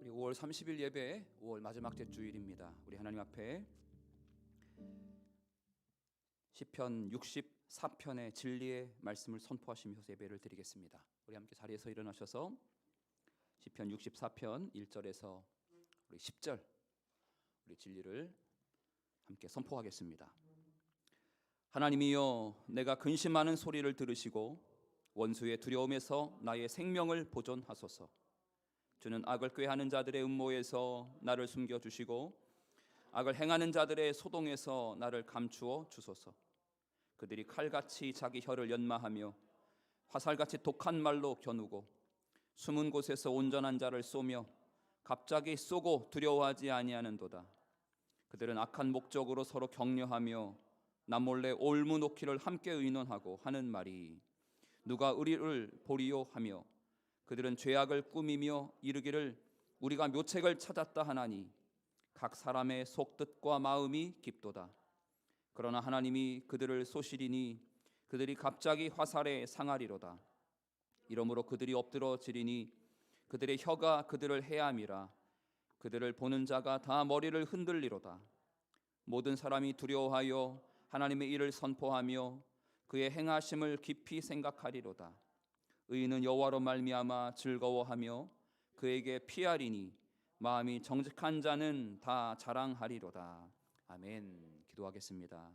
우리 5월 30일 예배 5월 마지막 주일입니다. 우리 하나님 앞에 시편 64편의 진리의 말씀을 선포하시면서 예배를 드리겠습니다. 우리 함께 자리에서 일어나셔서 시편 64편 1절에서 우리 10절 우리 진리를 함께 선포하겠습니다. 하나님이여, 내가 근심하는 소리를 들으시고 원수의 두려움에서 나의 생명을 보존하소서. 주는 악을 꾀하는 자들의 음모에서 나를 숨겨주시고 악을 행하는 자들의 소동에서 나를 감추어 주소서. 그들이 칼같이 자기 혀를 연마하며 화살같이 독한 말로 겨누고 숨은 곳에서 온전한 자를 쏘며 갑자기 쏘고 두려워하지 아니하는도다. 그들은 악한 목적으로 서로 격려하며 남몰래 올무 놓기를 함께 의논하고 하는 말이 누가 우리를 보리요 하며 그들은 죄악을 꾸미며 이르기를 우리가 묘책을 찾았다 하나니 각 사람의 속뜻과 마음이 깊도다. 그러나 하나님이 그들을 쏘시리니 그들이 갑자기 화살에 상하리로다. 이러므로 그들이 엎드러지리니 그들의 혀가 그들을 해함이라. 그들을 보는 자가 다 머리를 흔들리로다. 모든 사람이 두려워하여 하나님의 일을 선포하며 그의 행하심을 깊이 생각하리로다. 의인은 여호와로 말미암아 즐거워하며 그에게 피하리니 마음이 정직한 자는 다 자랑하리로다. 아멘. 기도하겠습니다.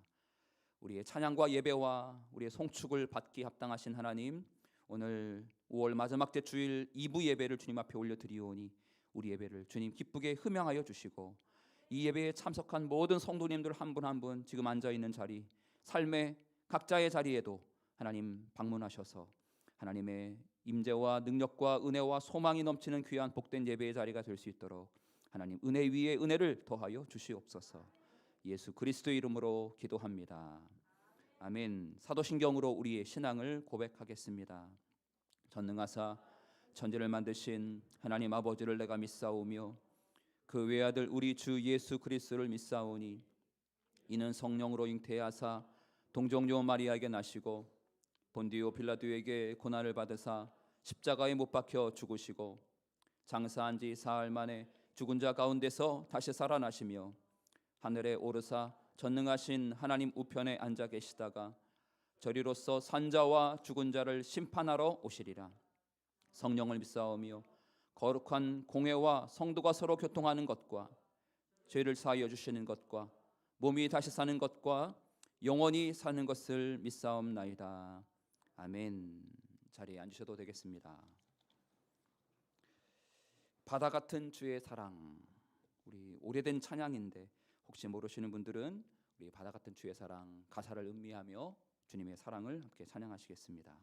우리의 찬양과 예배와 우리의 송축을 받기 합당하신 하나님, 오늘 5월 마지막 주일 2부 예배를 주님 앞에 올려드리오니 우리 예배를 주님 기쁘게 흠양하여 주시고 이 예배에 참석한 모든 성도님들 한 분 한 분 지금 앉아있는 자리, 삶의 각자의 자리에도 하나님 방문하셔서 하나님의 임재와 능력과 은혜와 소망이 넘치는 귀한 복된 예배의 자리가 될 수 있도록 하나님 은혜 위에 은혜를 더하여 주시옵소서. 예수 그리스도의 이름으로 기도합니다. 아멘. 사도신경으로 우리의 신앙을 고백하겠습니다. 전능하사 천지를 만드신 하나님 아버지를 내가 믿사오며 그 외아들 우리 주 예수 그리스도를 믿사오니 이는 성령으로 잉태하사 동정녀 마리아에게 나시고 본디오 빌라도에게 고난을 받으사 십자가에 못 박혀 죽으시고 장사한 지 사흘 만에 죽은 자 가운데서 다시 살아나시며 하늘에 오르사 전능하신 하나님 우편에 앉아 계시다가 저리로서 산자와 죽은 자를 심판하러 오시리라. 성령을 믿사오며 거룩한 공회와 성도가 서로 교통하는 것과 죄를 사하여 주시는 것과 몸이 다시 사는 것과 영원히 사는 것을 믿사옵나이다. 아멘. 자리에 앉으셔도 되겠습니다. 바다 같은 주의 사랑, 우리 오래된 찬양인데 혹시 모르시는 분들은 우리 바다 같은 주의 사랑 가사를 음미하며 주님의 사랑을 함께 찬양하시겠습니다.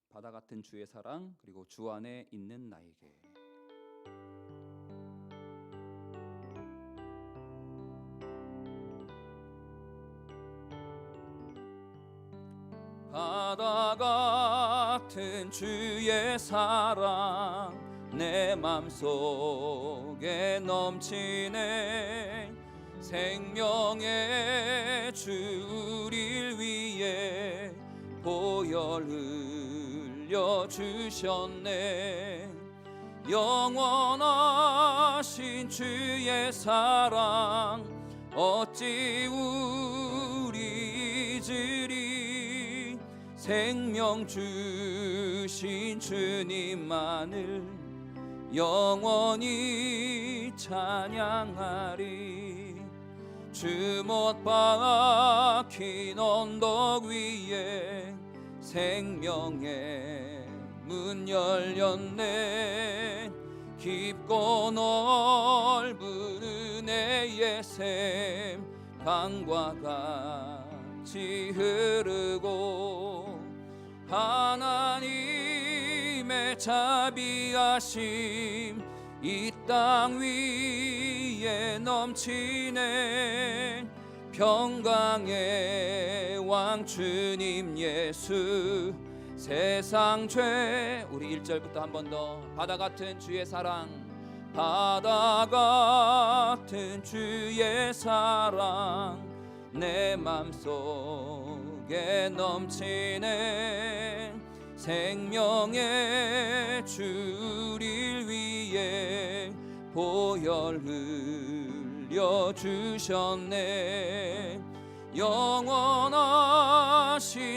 바다 같은 주의 사랑, 그리고 주 안에 있는 나에게. 바다 같은 주의 사랑 내 맘속에 넘치네. 생명의 주 우릴 위해 보혈 흘려주셨네. 영원하신 주의 사랑 어찌 우리 잊으리. 생명 주신 주님만을 영원히 찬양하리. 주 못 박힌 언덕 위에 생명의 문 열렸네. 깊고 넓은 은혜의 샘 강과 같이 흐르고 하나님의 자비하심 이 땅 위에 넘치네. 평강의 왕 주님 예수 세상 죄. 우리 1절부터 한 번 더. 바다 같은 주의 사랑, 바다 같은 주의 사랑 내 맘속에 넘치네. 생명의 주를 위해 보혈 흘려주셨네. 영원하신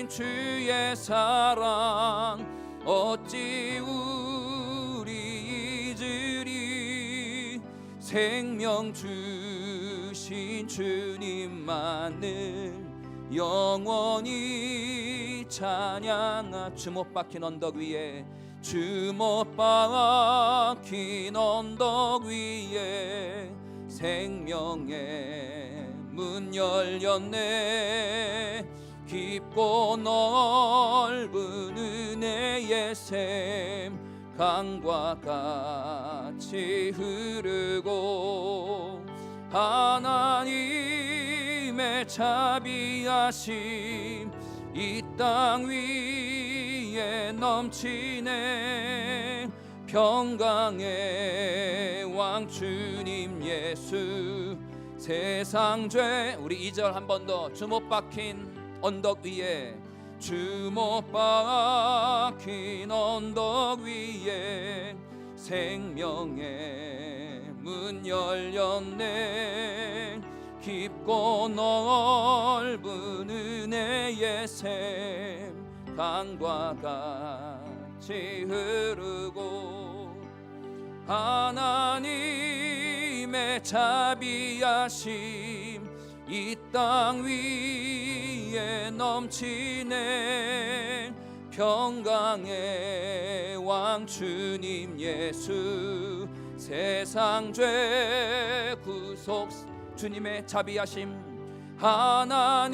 주의 사랑 어찌 우리 잊으리. 생명 주신 주님만을 영원히 찬양하. 주 못 박힌 언덕 위에, 주 못 박힌 언덕 위에 생명의 문 열렸네. 깊고 넓은 은혜의 샘 강과 같이 흐르고 하나님의 자비하심 이 땅 위에 넘치네. 평강의 왕 주님 예수 세상 죄. 우리 2절 한 번 더. 주 못 박힌 언덕 위에, 주 못 박힌 언덕 위에 생명의 문 열렸네. 깊고 넓은 은혜의 샘 강과 같이 흐르고 하나님의 자비하심 이 땅 위에 넘치네. 평강의 왕 주님 예수 세상 죄 구속 주님의 자비하심 하나님의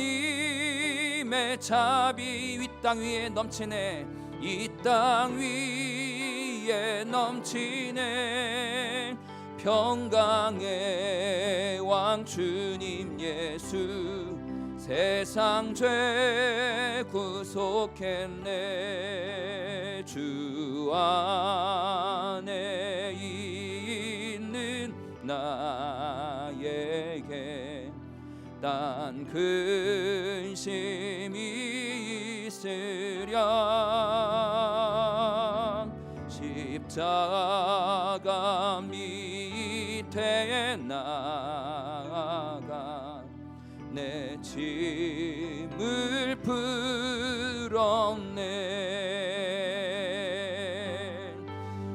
자비 이 땅 위에 넘치네. 이 땅 위에 넘치네. 평강의 왕 주님 예수 세상 죄 구속했네. 주 안에 있는 나에게 딴 근심이 있으랴. 십자가 밑에 나가 내 짐을 풀었네.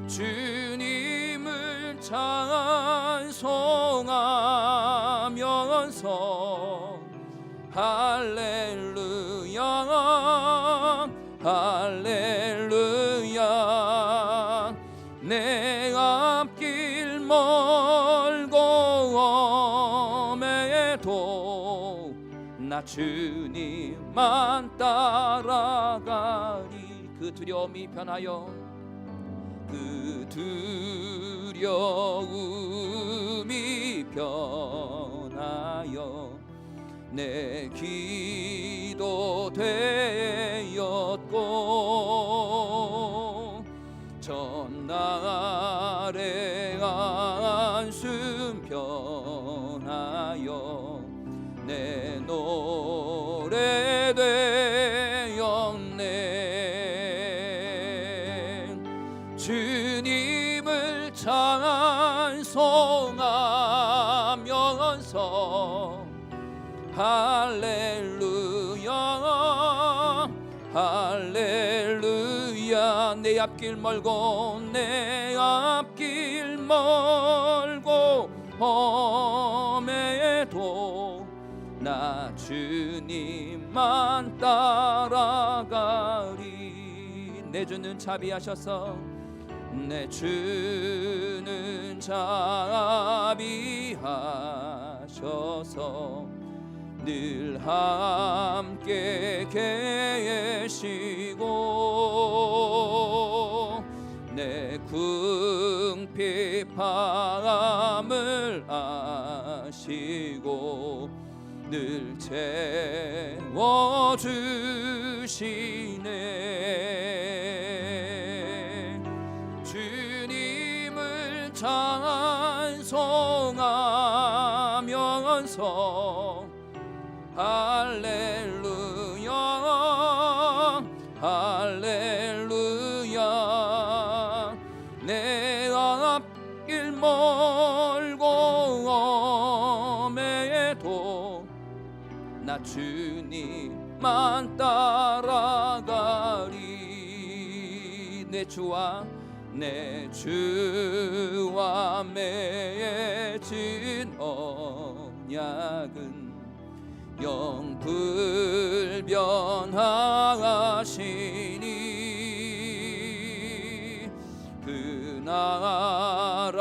주님을 찬송하면서 할렐루야 할렐루야. 내 앞길 멀고 험해도 나 주님만 따라가리. 그 두려움이 변하여, 그 두려움이 변하여 내 기도 되었고 전날의 한숨 변하여 내 노래 되었네. 주님을 찬송하면서 할렐루야 할렐루야. 내 앞길 멀고 내 앞길 멀고 험해도 나 주님만 따라가리. 내 주는 자비하셔서 내 주는 자비하셔서 늘 함께 계시고 내 궁핍함을 아시고 늘 채워주시네. 주님을 찬송하면서 할렐루야 할렐루야 내 앞길 멀고 험해도 나 주님만 따라가리. 내 주와 맺은 언약은 영 불변하시니 그 나라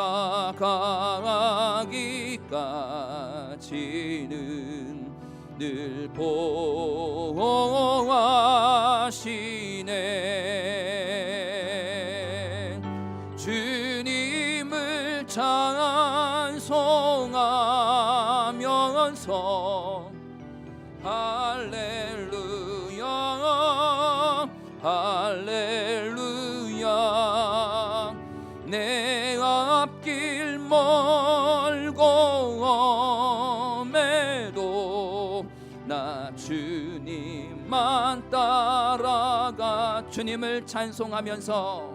가기까지는 늘 보호하시네. 주님을 찬송하면서 할렐루야 할렐루야 내 앞길 멀고 험해도 나 주님만 따라가. 주님을 찬송하면서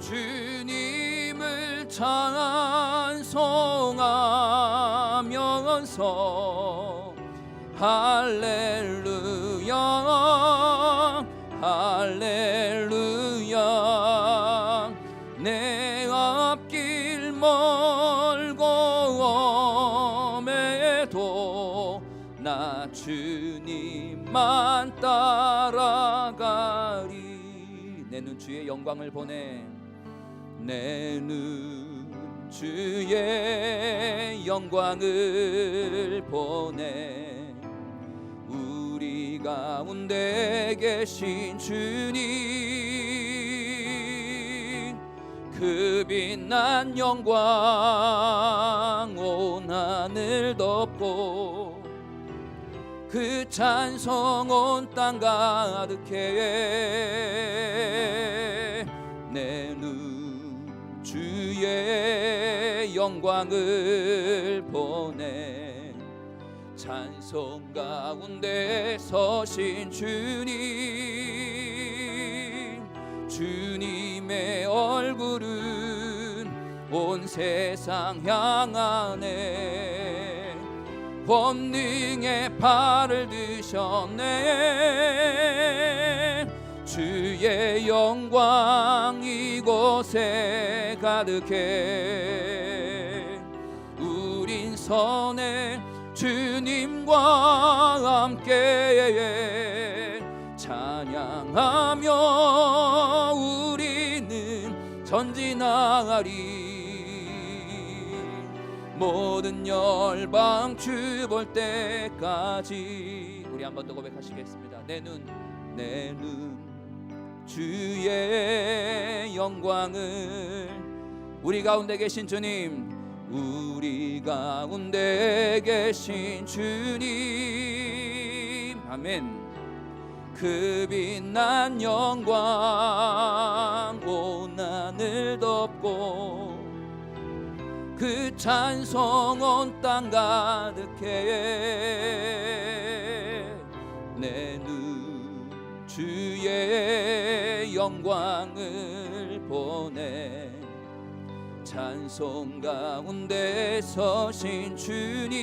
주님을 찬송하면서 할렐루야 할렐루야 내 앞길 멀고 험해도 나 주님만 따라가리. 내 눈 주의 영광을 보내. 내 눈 주의 영광을 보내. 우리 가운데 계신 주님 그 빛난 영광 온 하늘 덮고 그 찬송 온 땅 가득해. 내 눈 주의 영광을 보내. 찬송 가운데 서신 주님 주님의 얼굴은 온 세상 향하네. 권능의 팔을 드셨네. 주의 영광 이곳에 가득해. 우린 선해 주님과 함께 찬양하며 우리는 전진하리. 모든 열방 주 볼 때까지. 우리 한 번 더 고백하시겠습니다. 내 눈 주의 영광을. 우리 가운데 계신 주님 우리 가운데 계신 주님 아멘. 그 빛난 영광 온 하늘 덮고 그 찬송 온 땅 가득해. 내 눈 주의 영광을 보내. 찬송 가운데 서신 주님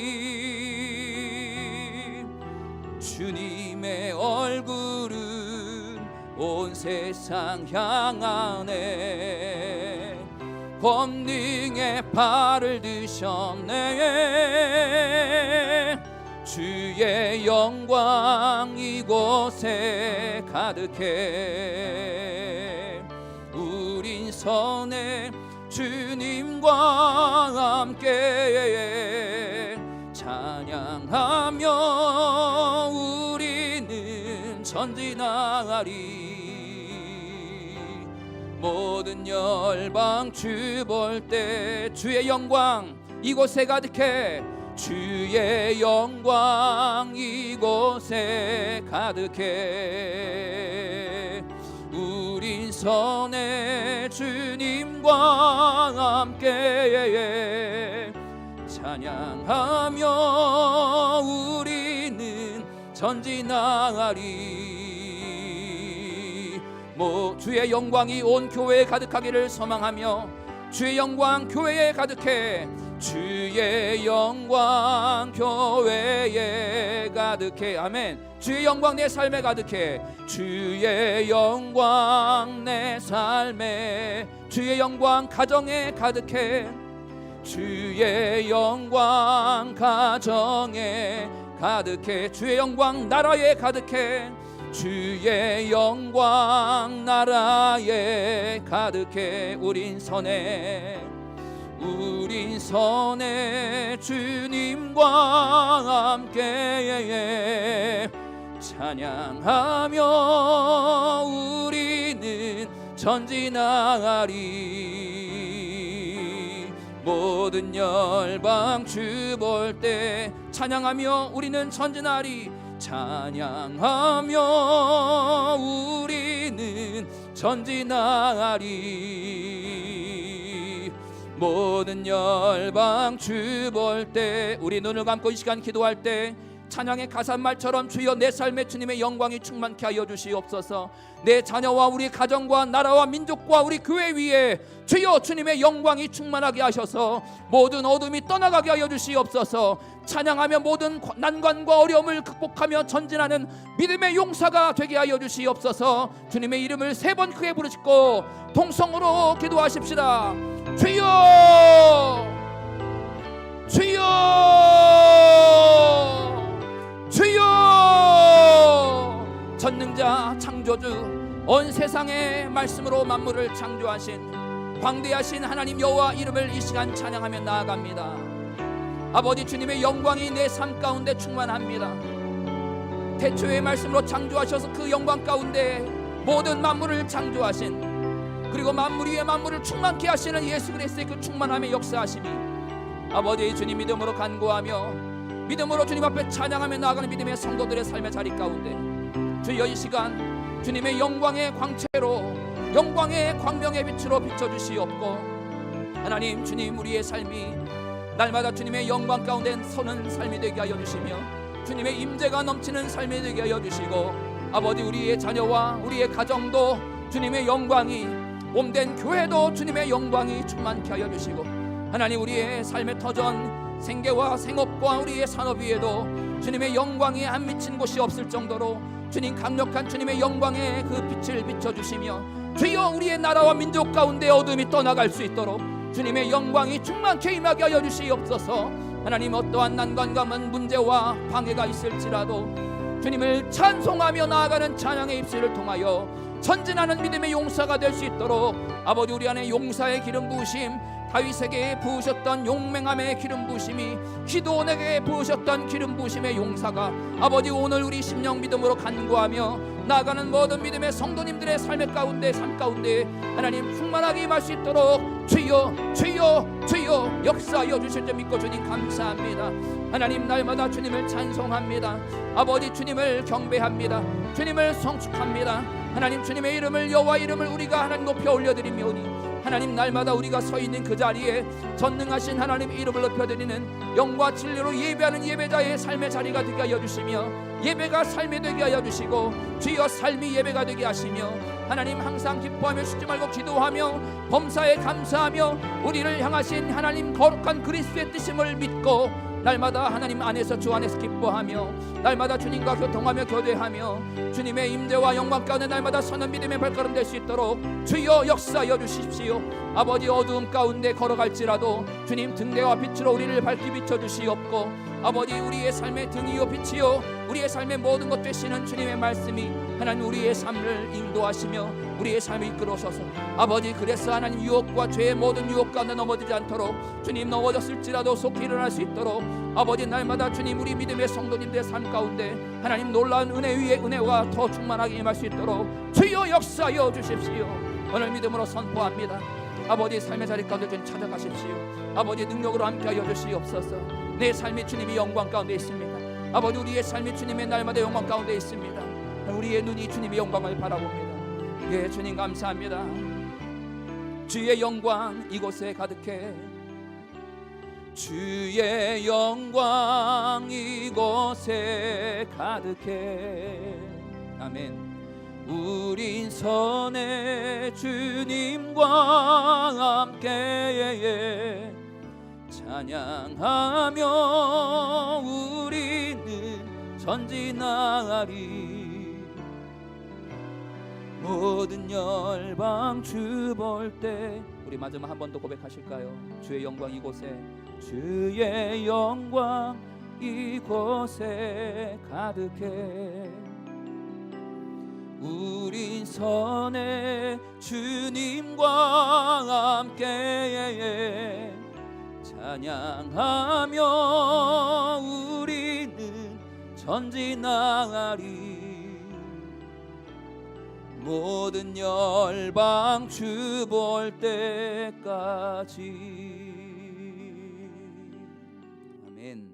주님의 얼굴은 온 세상 향하네. 권능의 팔을 드셨네. 주의 영광 이곳에 가득해. 우린 선해 주님과 함께 찬양하며 우리는 전진하리. 모든 열방 주 볼 때 주의 영광 이곳에 가득해. 주의 영광 이곳에 가득해. 우린 선해 주님과 함께 찬양하며 우리는 전진하리. 주의 영광이 온 교회에 가득하기를 소망하며 주의 영광 교회에 가득해. 주의 영광 교회에 가득해. 아멘. 주의 영광 내 삶에 가득해. 주의 영광 내 삶에. 주의 영광 가정에 가득해. 주의 영광 가정에 가득해. 주의 영광 나라에 가득해. 주의 영광 나라에 가득해. 우린 선해 주님과 함께 찬양하며 우리는 전진하리. 모든 열방 주 볼 때 찬양하며 우리는 전진하리. 찬양하며 우리는 전진하리. 모든 열방 주 볼 때 우리 눈을 감고 이 시간 기도할 때 찬양의 가사말처럼 주여 내 삶에 주님의 영광이 충만케 하여 주시옵소서. 내 자녀와 우리 가정과 나라와 민족과 우리 교회 위에 주여 주님의 영광이 충만하게 하셔서 모든 어둠이 떠나가게 하여 주시옵소서. 찬양하며 모든 난관과 어려움을 극복하며 전진하는 믿음의 용사가 되게 하여 주시옵소서. 주님의 이름을 3번 크게 부르시고 통성으로 기도하십시다. 주여 주여 주여. 전능자 창조주 온 세상의 말씀으로 만물을 창조하신 광대하신 하나님 여호와 이름을 이 시간 찬양하며 나아갑니다. 아버지 주님의 영광이 내 삶 가운데 충만합니다. 태초의 말씀으로 창조하셔서 그 영광 가운데 모든 만물을 창조하신 그리고 만물 위에 만물을 충만케 하시는 예수 그리스도의 그 충만함의 역사하심이 아버지 주님 믿음으로 간구하며 믿음으로 주님 앞에 찬양하며 나아가는 믿음의 성도들의 삶의 자리 가운데 주여 이 시간 주님의 영광의 광채로 영광의 광명의 빛으로 비춰주시옵고 하나님 주님 우리의 삶이 날마다 주님의 영광 가운데 서는 삶이 되게 하여 주시며 주님의 임재가 넘치는 삶이 되게 하여 주시고 아버지 우리의 자녀와 우리의 가정도 주님의 영광이 몸된 교회도 주님의 영광이 충만케 하여 주시고 하나님 우리의 삶의 터전 생계와 생업과 우리의 산업 위에도 주님의 영광이 안 미친 곳이 없을 정도로 주님 강력한 주님의 영광의 그 빛을 비춰주시며 주여 우리의 나라와 민족 가운데 어둠이 떠나갈 수 있도록 주님의 영광이 충만케 임하게 하여 주시옵소서. 하나님 어떠한 난관과 문제와 방해가 있을지라도 주님을 찬송하며 나아가는 찬양의 입술을 통하여 전진하는 믿음의 용사가 될 수 있도록 아버지 우리 안에 용사의 기름 부으심 다윗에게 부으셨던 용맹함의 기름 부으심이 기도원에게 부으셨던 기름 부으심의 용사가 아버지 오늘 우리 심령 믿음으로 간구하며 나아가는 모든 믿음의 성도님들의 삶의 가운데 삶 가운데 하나님 충만하게 임할 수 있도록 주여 주여 주여 역사하여 주실 줄 믿고 주님 감사합니다. 하나님 날마다 주님을 찬송합니다. 아버지 주님을 경배합니다. 주님을 성축합니다. 하나님 주님의 이름을 여호와 이름을 우리가 하나님 높여 올려드리며니 하나님 날마다 우리가 서 있는 그 자리에 전능하신 하나님 이름을 높여드리는 영과 진리로 예배하는 예배자의 삶의 자리가 되게 하여 주시며 예배가 삶이 되게 하여 주시고 주여 삶이 예배가 되게 하시며 하나님 항상 기뻐하며 쉬지 말고 기도하며 범사에 감사하며 우리를 향하신 하나님 거룩한 그리스도의 뜻임을 믿고 날마다 하나님 안에서 주 안에서 기뻐하며 날마다 주님과 교통하며 교제하며 주님의 임재와 영광 가운데 날마다 서는 믿음의 발걸음 될 수 있도록 주여 역사하여 주십시오. 아버지 어두움 가운데 걸어갈지라도 주님 등대와 빛으로 우리를 밝히 비춰주시옵고 아버지 우리의 삶의 등이요 빛이요 우리의 삶의 모든 것 되시는 주님의 말씀이 하나님 우리의 삶을 인도하시며 우리의 삶을 이끌어서서 아버지 그래서 하나님 유혹과 죄의 모든 유혹 가운데 넘어지지 않도록 주님 넘어졌을지라도 속히 일어날 수 있도록 아버지 날마다 주님 우리 믿음의 성도님들의 삶 가운데 하나님 놀라운 은혜 위에 은혜와 더 충만하게 임할 수 있도록 주여 역사하여 주십시오. 오늘 믿음으로 선포합니다. 아버지 삶의 자리 가운데 주님 찾아가십시오. 아버지 능력으로 함께하여 주시옵소서. 내 삶이 주님의 영광 가운데 있습니다. 아버지 우리의 삶이 주님의 날마다 영광 가운데 있습니다. 우리의 눈이 주님의 영광을 바라봅니다. 예 주님 감사합니다. 주의 영광 이곳에 가득해 주의 영광 이곳에 가득해 아멘. 우린 선의 주님과 함께 찬양하며 우리는 전진하리. 모든 열방 주 볼 때 우리 마지막 한 번 더 고백하실까요? 주의 영광 이곳에 주의 영광 이곳에 가득해 우린 선의 주님과 함께 찬양하며 우리는 전진하리. 모든 열방 주 볼 때까지. 아멘.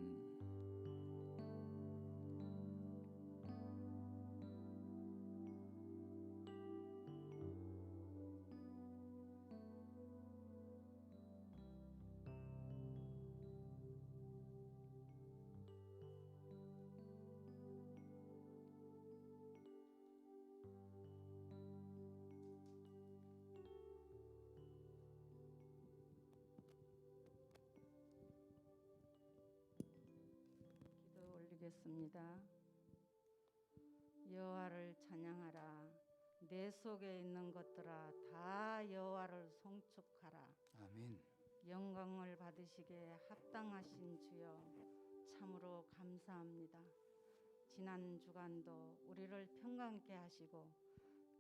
올리겠습니다. 여호와를 찬양하라. 내 속에 있는 것들아 다 여호와를 송축하라. 아멘. 영광을 받으시기에 합당하신 주여 참으로 감사합니다. 지난 주간도 우리를 평강케 하시고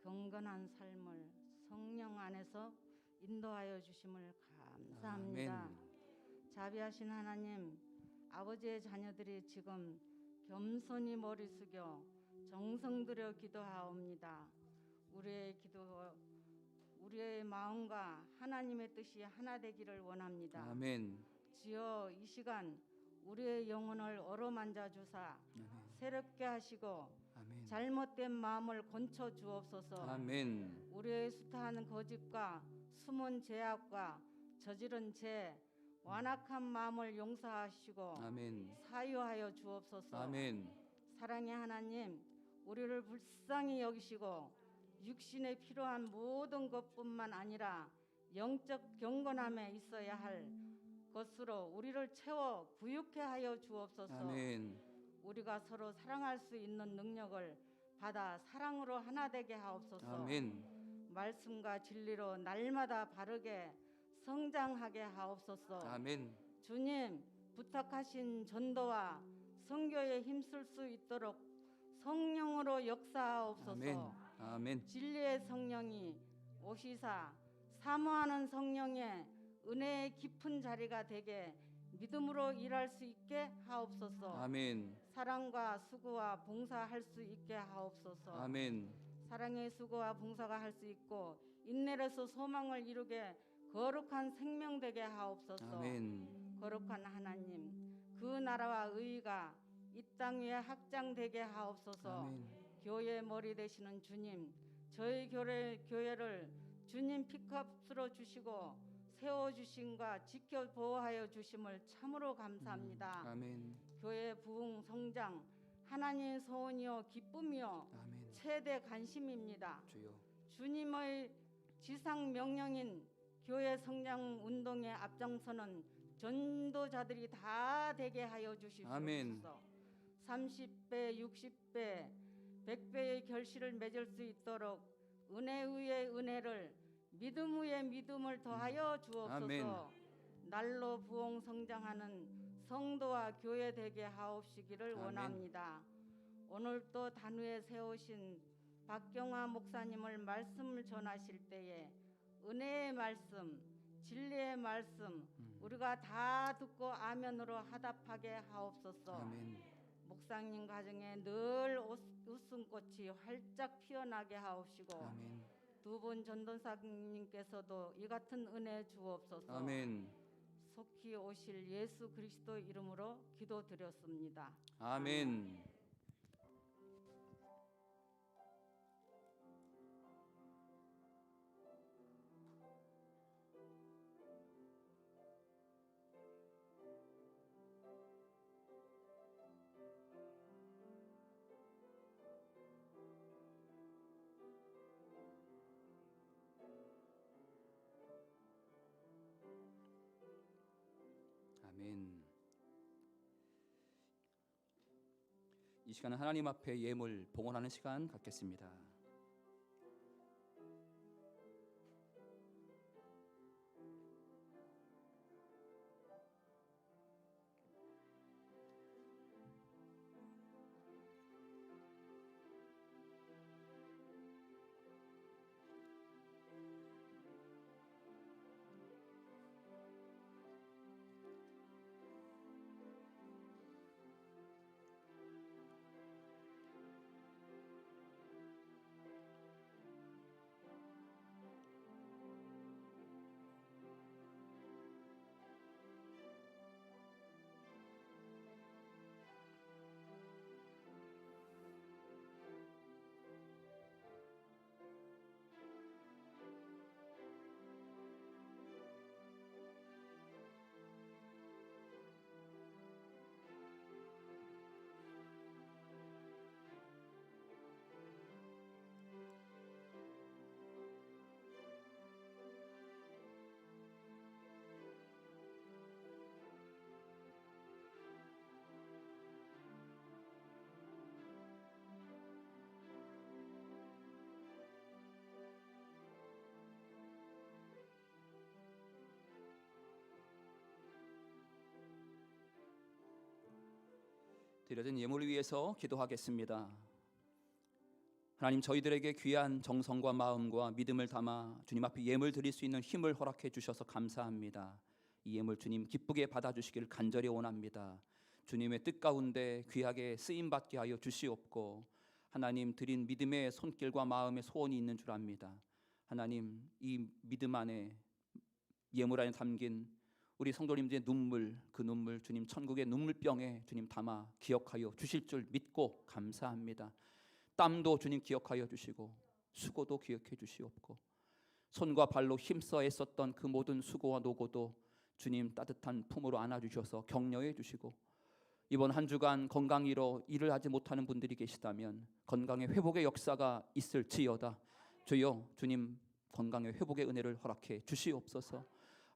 경건한 삶을 성령 안에서 인도하여 주심을 감사합니다. 아멘. 자비하신 하나님, 아버지의 자녀들이 지금 겸손히 머리 숙여 정성 들여 기도하옵니다. 우리의 마음과 하나님의 뜻이 하나 되기를 원합니다. 아멘. 주여 이 시간 우리의 영혼을 어루만져 주사 새롭게 하시고 아멘. 잘못된 마음을 건쳐 주옵소서. 아멘. 우리의 숱한 거짓과 숨은 죄악과 저지른 죄 완악한 마음을 용서하시고 아멘. 사유하여 주옵소서. 아멘. 사랑의 하나님, 우리를 불쌍히 여기시고 육신에 필요한 모든 것뿐만 아니라 영적 경건함에 있어야 할 것으로 우리를 채워 부유케 하여 주옵소서. 아멘. 우리가 서로 사랑할 수 있는 능력을 받아 사랑으로 하나 되게 하옵소서. 아멘. 말씀과 진리로 날마다 바르게 성장하게 하옵소서. 아멘. 주님 부탁하신 전도와 선교에 힘쓸 수 있도록 성령으로 역사하옵소서. 아멘. 아멘. 진리의 성령이 오시사 사모하는 성령의 은혜의 깊은 자리가 되게 믿음으로 일할 수 있게 하옵소서. 아멘. 사랑과 수고와 봉사할 수 있게 하옵소서. 아멘. 사랑의 수고와 봉사가 할 수 있고 인내로서 소망을 이루게 거룩한 생명 되게 하옵소서. 아멘. 거룩한 하나님, 그 나라와 의가 이 땅 위에 확장되게 하옵소서. 아멘. 교회 머리 되시는 주님, 저희 교회를 주님 픽업으로 주시고 세워주심과 지켜 보호하여 주심을 참으로 감사합니다. 아멘. 교회 부흥 성장 하나님의 소원이요 기쁨이요 아멘. 최대 관심입니다. 주여. 주님의 지상 명령인 교회 성장 운동에 앞장서는 전도자들이 다 되게 하여 주시옵소서. 아멘. 30배, 60배, 100배의 결실을 맺을 수 있도록 은혜 위에 은혜를, 믿음 위에 믿음을 더하여 주옵소서. 아멘. 날로 부흥 성장하는 성도와 교회 되게 하옵시기를 아멘. 원합니다. 오늘 또 단위에 세우신 박경화 목사님을 말씀을 전하실 때에 은혜의 말씀, 진리의 말씀 우리가 다 듣고 아멘으로 하답하게 하옵소서. 아멘. 목사님 가정에 늘 웃음꽃이 활짝 피어나게 하옵시고 아멘. 두 분 전도사님께서도 이 같은 은혜 주옵소서. 아멘. 속히 오실 예수 그리스도 이름으로 기도드렸습니다. 아멘. 아멘. 이 시간은 하나님 앞에 예물 봉헌하는 시간 갖겠습니다. 드려진 예물을 위해서 기도하겠습니다. 하나님, 저희들에게 귀한 정성과 마음과 믿음을 담아 주님 앞에 예물 드릴 수 있는 힘을 허락해 주셔서 감사합니다. 이 예물 주님 기쁘게 받아주시기를 간절히 원합니다. 주님의 뜻 가운데 귀하게 쓰임받게 하여 주시옵고 하나님 드린 믿음의 손길과 마음의 소원이 있는 줄 압니다. 하나님, 이 믿음 안에 예물 안에 담긴 우리 성도님들의 눈물, 그 눈물 주님 천국의 눈물병에 주님 담아 기억하여 주실 줄 믿고 감사합니다. 땀도 주님 기억하여 주시고 수고도 기억해 주시옵고 손과 발로 힘써 애썼던 그 모든 수고와 노고도 주님 따뜻한 품으로 안아주셔서 격려해 주시고 이번 한 주간 건강 잃어 일을 하지 못하는 분들이 계시다면 건강의 회복의 역사가 있을지어다. 주여 주님 건강의 회복의 은혜를 허락해 주시옵소서.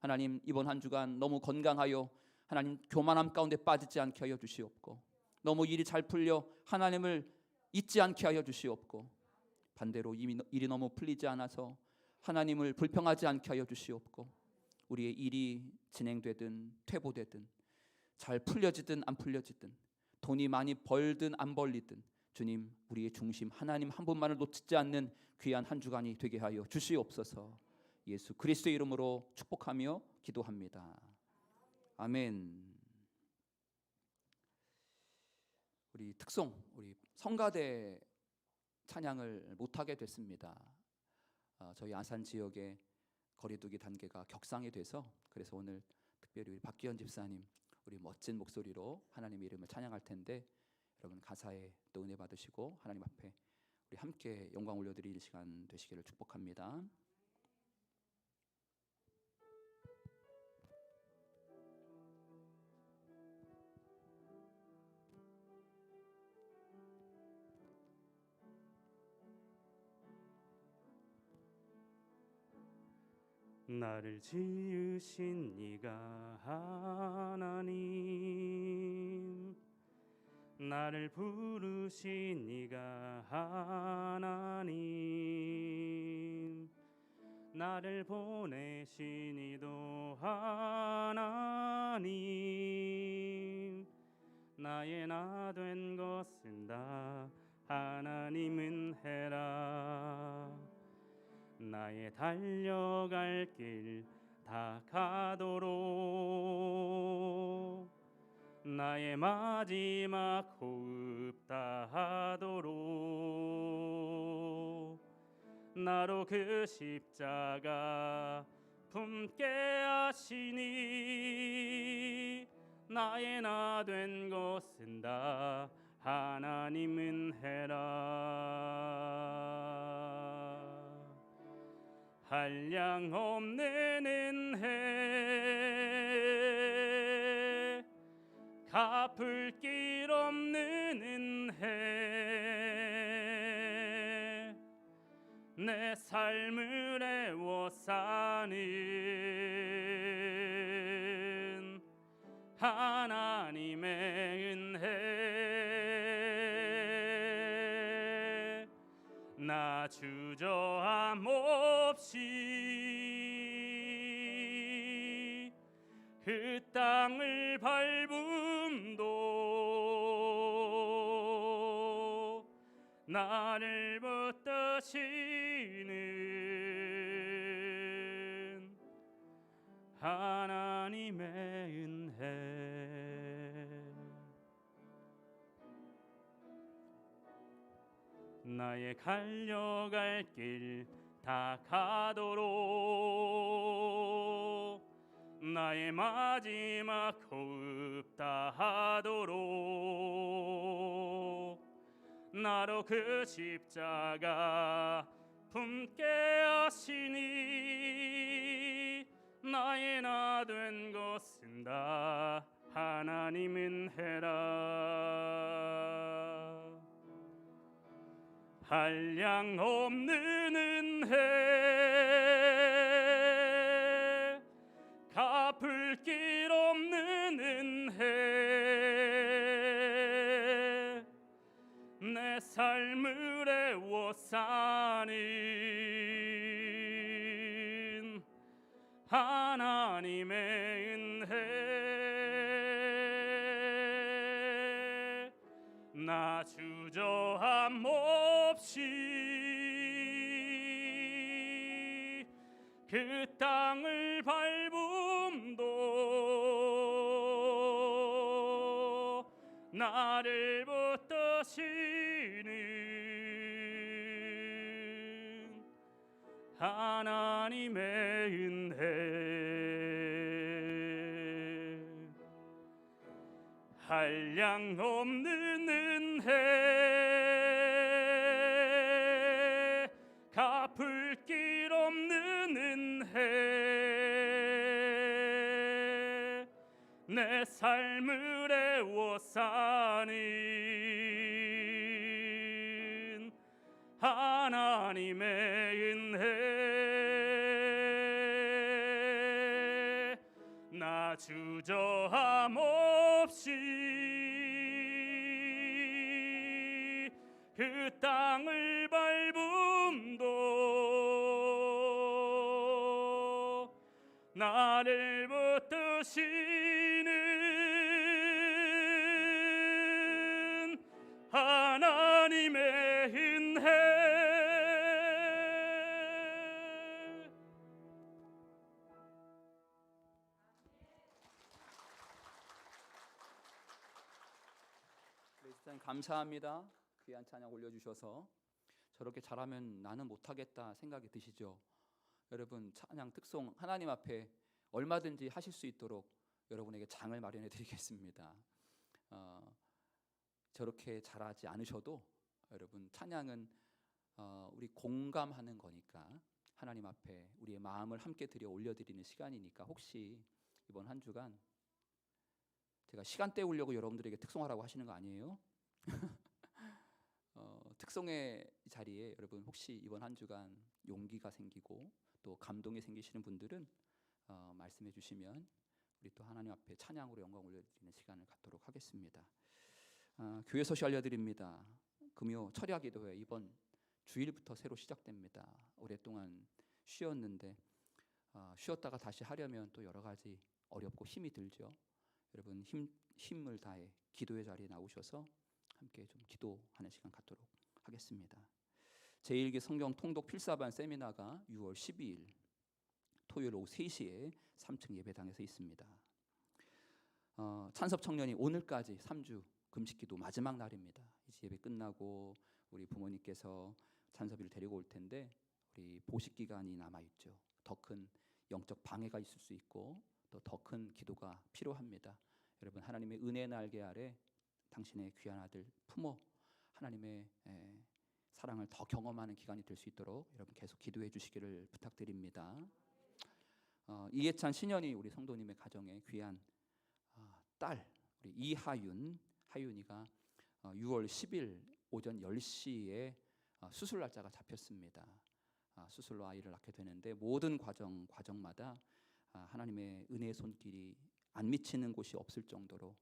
하나님, 이번 한 주간 너무 건강하여 하나님 교만함 가운데 빠지지 않게 하여 주시옵고 너무 일이 잘 풀려 하나님을 잊지 않게 하여 주시옵고 반대로 일이 너무 풀리지 않아서 하나님을 불평하지 않게 하여 주시옵고 우리의 일이 진행되든 퇴보되든 잘 풀려지든 안 풀려지든 돈이 많이 벌든 안 벌리든 주님 우리의 중심 하나님 한 분만을 놓치지 않는 귀한 한 주간이 되게 하여 주시옵소서. 예수 그리스도의 이름으로 축복하며 기도합니다. 아멘. 우리 특송, 우리 성가대 찬양을 못하게 됐습니다. 저희 아산 지역의 거리두기 단계가 격상이 돼서 그래서 오늘 특별히 우리 박기현 집사님 우리 멋진 목소리로 하나님의 이름을 찬양할 텐데 여러분 가사에 또 은혜 받으시고 하나님 앞에 우리 함께 영광 올려드리는 시간 되시기를 축복합니다. 나를 지으신 이가 하나님, 나를 부르신 이가 하나님, 나를 보내신 이도 하나님, 나의 나 된 것은 다 하나님은 해라. 나의 달려갈 길 다 가도록, 나의 마지막 호흡 다 하도록, 나로 그 십자가 품게 하시니, 나의 나 된 것은 다 하나님은 해라. 한량 없는 은혜, 갚을 길 없는 은혜, 내 삶을 애워싸는 하나님의 은혜, 나 주저함 없이 그 땅을 밟음도 나를 붙드시는 하나님의 은혜, 나의 갈려갈 길 다 가도록, 나의 마지막 호흡 다 하도록, 나로 그 십자가 품게 하시니, 나의 나 된 것은 다 하나님은 해라. 한량 없는 은혜, 갚을 길 없는 은혜, 내 삶을 애워싸는 하나님의 은혜, 나 주저함 없이 그 땅을 밟음도 나를 붙드시는 하나님의 은혜, 한량 없는 은혜, 갚을 길 없는 은혜, 내 삶을 애워싸는 하나님의 은혜, 나 주저함 없이 그 땅을 밟음도 나를 붙드시는 하나님의 은혜. 일단 감사합니다. 귀한 찬양 올려주셔서. 저렇게 잘하면 나는 못하겠다 생각이 드시죠? 여러분, 찬양 특송 하나님 앞에 얼마든지 하실 수 있도록 여러분에게 장을 마련해 드리겠습니다. 저렇게 잘하지 않으셔도 여러분, 찬양은 우리 공감하는 거니까, 하나님 앞에 우리의 마음을 함께 드려 올려드리는 시간이니까, 혹시 이번 한 주간 제가 시간 때우려고 여러분들에게 특송하라고 하시는 거 아니에요? 특송의 자리에 여러분 혹시 이번 한 주간 용기가 생기고 또 감동이 생기시는 분들은 말씀해 주시면 우리 또 하나님 앞에 찬양으로 영광 올려드리는 시간을 갖도록 하겠습니다. 교회 소식 알려드립니다. 금요 철야 기도회 이번 주일부터 새로 시작됩니다. 오랫동안 쉬었는데 쉬었다가 다시 하려면 또 여러 가지 어렵고 힘이 들죠. 여러분 힘을 다해 기도의 자리에 나오셔서 함께 좀 기도하는 시간 갖도록 하겠습니다. 제1기 성경 통독 필사반 세미나가 6월 12일 토요일 오후 3시에 3층 예배당에서 있습니다. 찬섭 청년이 오늘까지 3주 금식기도 마지막 날입니다. 이제 예배 끝나고 우리 부모님께서 찬섭이를 데리고 올 텐데 우리 보식 기간이 남아 있죠. 더 큰 영적 방해가 있을 수 있고 또 더 큰 기도가 필요합니다. 여러분 하나님의 은혜의 날개 아래 당신의 귀한 아들 품어 하나님의 사랑을 더 경험하는 기간이 될 수 있도록 여러분 계속 기도해 주시기를 부탁드립니다. 이해찬 신현이 우리 성도님의 가정에 귀한 딸 우리 하윤이가 6월 10일 오전 10시에 수술 날짜가 잡혔습니다. 수술로 아이를 낳게 되는데 모든 과정마다 하나님의 은혜의 손길이 안 미치는 곳이 없을 정도로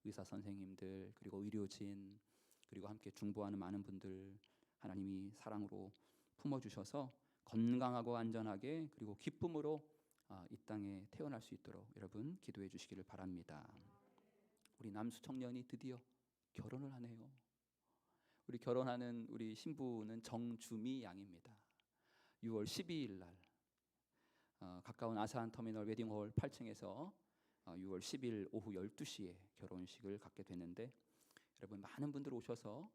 의사 선생님들 그리고 의료진 그리고 함께 중보하는 많은 분들 하나님이 사랑으로 품어주셔서 건강하고 안전하게 그리고 기쁨으로 이 땅에 태어날 수 있도록 여러분 기도해 주시기를 바랍니다. 우리 남수 청년이 드디어 결혼을 하네요. 우리 결혼하는 우리 신부는 정주미 양입니다. 6월 12일 날 가까운 아산 터미널 웨딩홀 8층에서 6월 10일 오후 12시에 결혼식을 갖게 되는데 여러분 많은 분들 오셔서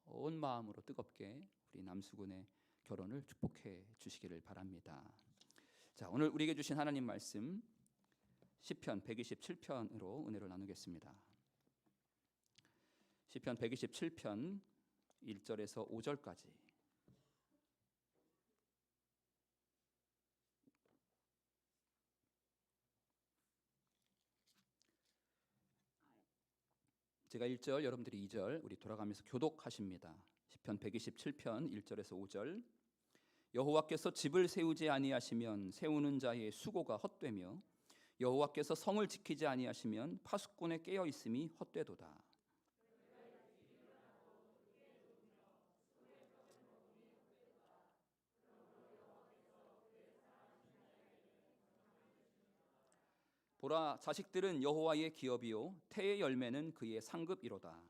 온 마음으로 뜨겁게 우리 남수군의 결혼을 축복해 주시기를 바랍니다. 자, 오늘 우리에게 주신 하나님 말씀 시편 127편으로 은혜를 나누겠습니다. 시편 127편 1절에서 5절까지 제가 1절 여러분들이 2절 우리 돌아가면서 교독하십니다. 시편 127편 1절에서 5절 여호와께서 집을 세우지 아니하시면 세우는 자의 수고가 헛되며 여호와께서 성을 지키지 아니하시면 파수꾼의 깨어 있음이 헛되도다. 보라 자식들은 여호와의 기업이요 태의 열매는 그의 상급이로다.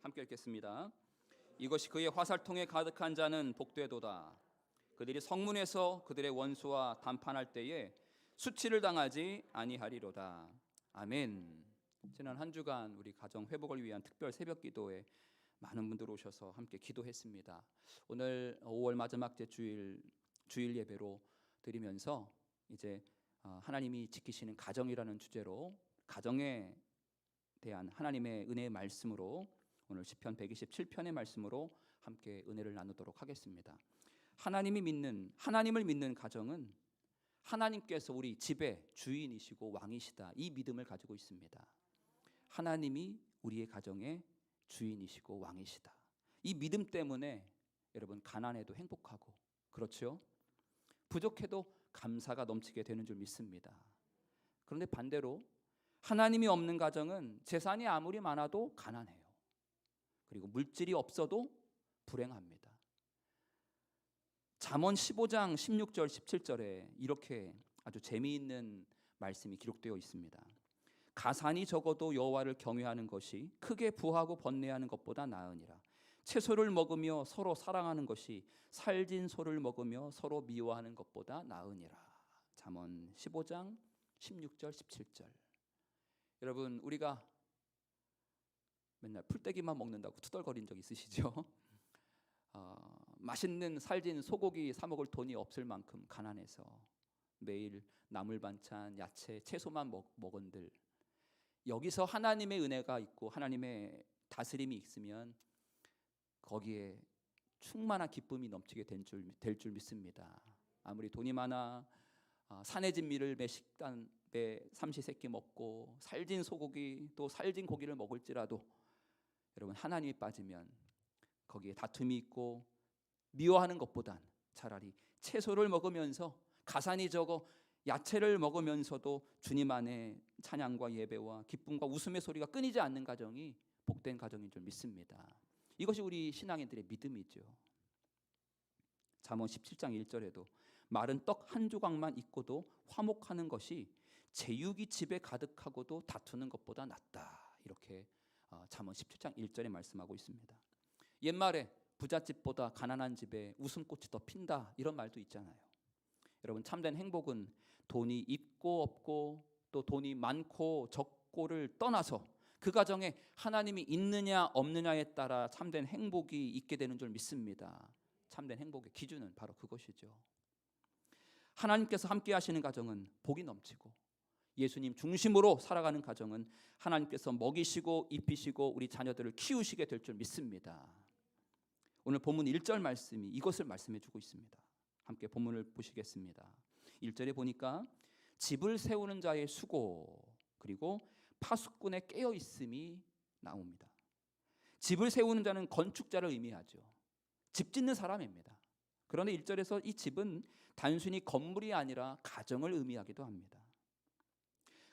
함께 읽겠습니다. 이것이 그의 화살통에 가득한 자는 복되도다. 그들이 성문에서 그들의 원수와 담판할 때에 수치를 당하지 아니하리로다. 아멘. 지난 한 주간 우리 가정 회복을 위한 특별 새벽 기도에 많은 분들 오셔서 함께 기도했습니다. 오늘 5월 마지막 주일 예배로 드리면서 이제 하나님이 지키시는 가정이라는 주제로 가정에 대한 하나님의 은혜의 말씀으로 오늘 시편 127편의 말씀으로 함께 은혜를 나누도록 하겠습니다. 하나님을 믿는 가정은 하나님께서 우리 집의 주인이시고 왕이시다. 이 믿음을 가지고 있습니다. 하나님이 우리의 가정의 주인이시고 왕이시다. 이 믿음 때문에 여러분 가난해도 행복하고 그렇죠? 부족해도 감사가 넘치게 되는 줄 믿습니다. 그런데 반대로 하나님이 없는 가정은 재산이 아무리 많아도 가난해요. 그리고 물질이 없어도 불행합니다. 잠언 15장 16절 17절에 이렇게 아주 재미있는 말씀이 기록되어 있습니다. 가산이 적어도 여호와를 경외하는 것이 크게 부하고 번뇌하는 것보다 나으니라. 채소를 먹으며 서로 사랑하는 것이 살진 소를 먹으며 서로 미워하는 것보다 나으니라. 잠언 15장 16절 17절. 여러분 우리가 맨날 풀떼기만 먹는다고 투덜거린 적 있으시죠? 맛있는 살진 소고기 사 먹을 돈이 없을 만큼 가난해서 매일 나물 반찬, 야채, 채소만 먹은들 여기서 하나님의 은혜가 있고 하나님의 다스림이 있으면 거기에 충만한 기쁨이 넘치게 될 줄 믿습니다. 아무리 돈이 많아 산의 진미를 삼시세끼 먹고 살진 소고기 또 살진 고기를 먹을지라도 여러분 하나님이 빠지면 거기에 다툼이 있고 미워하는 것보단 차라리 채소를 먹으면서 가산이 적어 야채를 먹으면서도 주님 안에 찬양과 예배와 기쁨과 웃음의 소리가 끊이지 않는 가정이 복된 가정인 줄 믿습니다. 이것이 우리 신앙인들의 믿음이죠. 잠언 17장 1절에도 마른 떡 한 조각만 있고도 화목하는 것이 제육이 집에 가득하고도 다투는 것보다 낫다. 이렇게 잠언 17장 1절에 말씀하고 있습니다. 옛말에 부잣집보다 가난한 집에 웃음꽃이 더 핀다 이런 말도 있잖아요. 여러분 참된 행복은 돈이 있고 없고 또 돈이 많고 적고를 떠나서 그 가정에 하나님이 있느냐 없느냐에 따라 참된 행복이 있게 되는 줄 믿습니다. 참된 행복의 기준은 바로 그것이죠. 하나님께서 함께 하시는 가정은 복이 넘치고 예수님 중심으로 살아가는 가정은 하나님께서 먹이시고 입히시고 우리 자녀들을 키우시게 될 줄 믿습니다. 오늘 본문 1절 말씀이 이것을 말씀해 주고 있습니다. 함께 본문을 보시겠습니다. 1절에 보니까 집을 세우는 자의 수고 그리고 파수꾼의 깨어 있음이 나옵니다. 집을 세우는 자는 건축자를 의미하죠. 집 짓는 사람입니다. 그런데 1절에서 이 집은 단순히 건물이 아니라 가정을 의미하기도 합니다.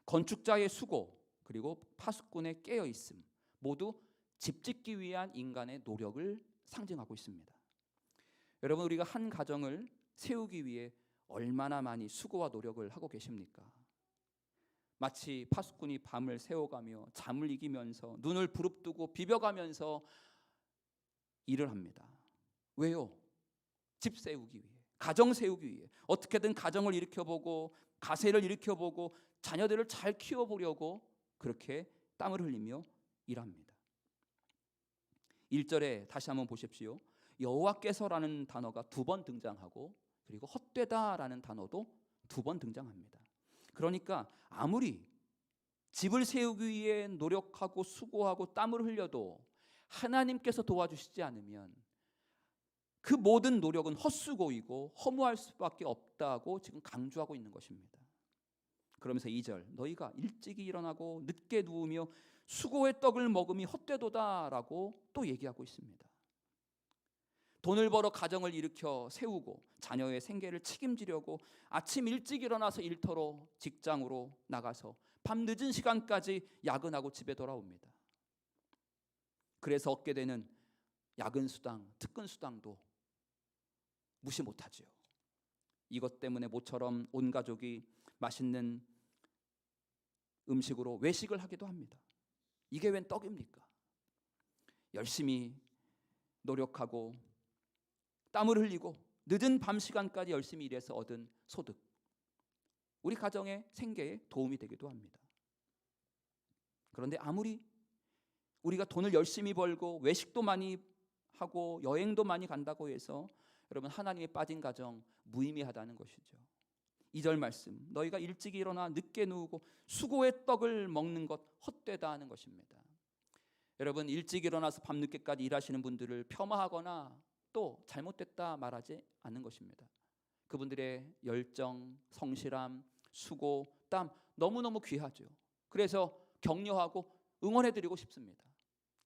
건축자의 수고 그리고 파수꾼의 깨어 있음 모두 집 짓기 위한 인간의 노력을 상징하고 있습니다. 여러분 우리가 한 가정을 세우기 위해 얼마나 많이 수고와 노력을 하고 계십니까? 마치 파수꾼이 밤을 새워가며 잠을 이기면서 눈을 부릅뜨고 비벼가면서 일을 합니다. 왜요? 집 세우기 위해, 가정 세우기 위해 어떻게든 가정을 일으켜보고 가세를 일으켜보고 자녀들을 잘 키워보려고 그렇게 땀을 흘리며 일합니다. 1절에 다시 한번 보십시오. 여호와께서라는 단어가 2번 등장하고 그리고 헛되다라는 단어도 2번 등장합니다. 그러니까 아무리 집을 세우기 위해 노력하고 수고하고 땀을 흘려도 하나님께서 도와주시지 않으면 그 모든 노력은 헛수고이고 허무할 수밖에 없다고 지금 강조하고 있는 것입니다. 그러면서 2절 너희가 일찍이 일어나고 늦게 누우며 수고의 떡을 먹음이 헛되도다라고 또 얘기하고 있습니다. 돈을 벌어 가정을 일으켜 세우고 자녀의 생계를 책임지려고 아침 일찍 일어나서 일터로 직장으로 나가서 밤 늦은 시간까지 야근하고 집에 돌아옵니다. 그래서 얻게 되는 야근 수당, 특근 수당도 무시 못하죠. 이것 때문에 모처럼 온 가족이 맛있는 음식으로 외식을 하기도 합니다. 이게 웬 떡입니까? 열심히 노력하고 땀을 흘리고 늦은 밤 시간까지 열심히 일해서 얻은 소득 우리 가정의 생계에 도움이 되기도 합니다. 그런데 아무리 우리가 돈을 열심히 벌고 외식도 많이 하고 여행도 많이 간다고 해서 여러분 하나님에 빠진 가정 무의미하다는 것이죠. 2절 말씀 너희가 일찍 일어나 늦게 누우고 수고의 떡을 먹는 것 헛되다 하는 것입니다. 여러분 일찍 일어나서 밤늦게까지 일하시는 분들을 폄하하거나 또 잘못됐다 말하지 않는 것입니다. 그분들의 열정, 성실함, 수고, 땀 너무너무 귀하죠. 그래서 격려하고 응원해드리고 싶습니다.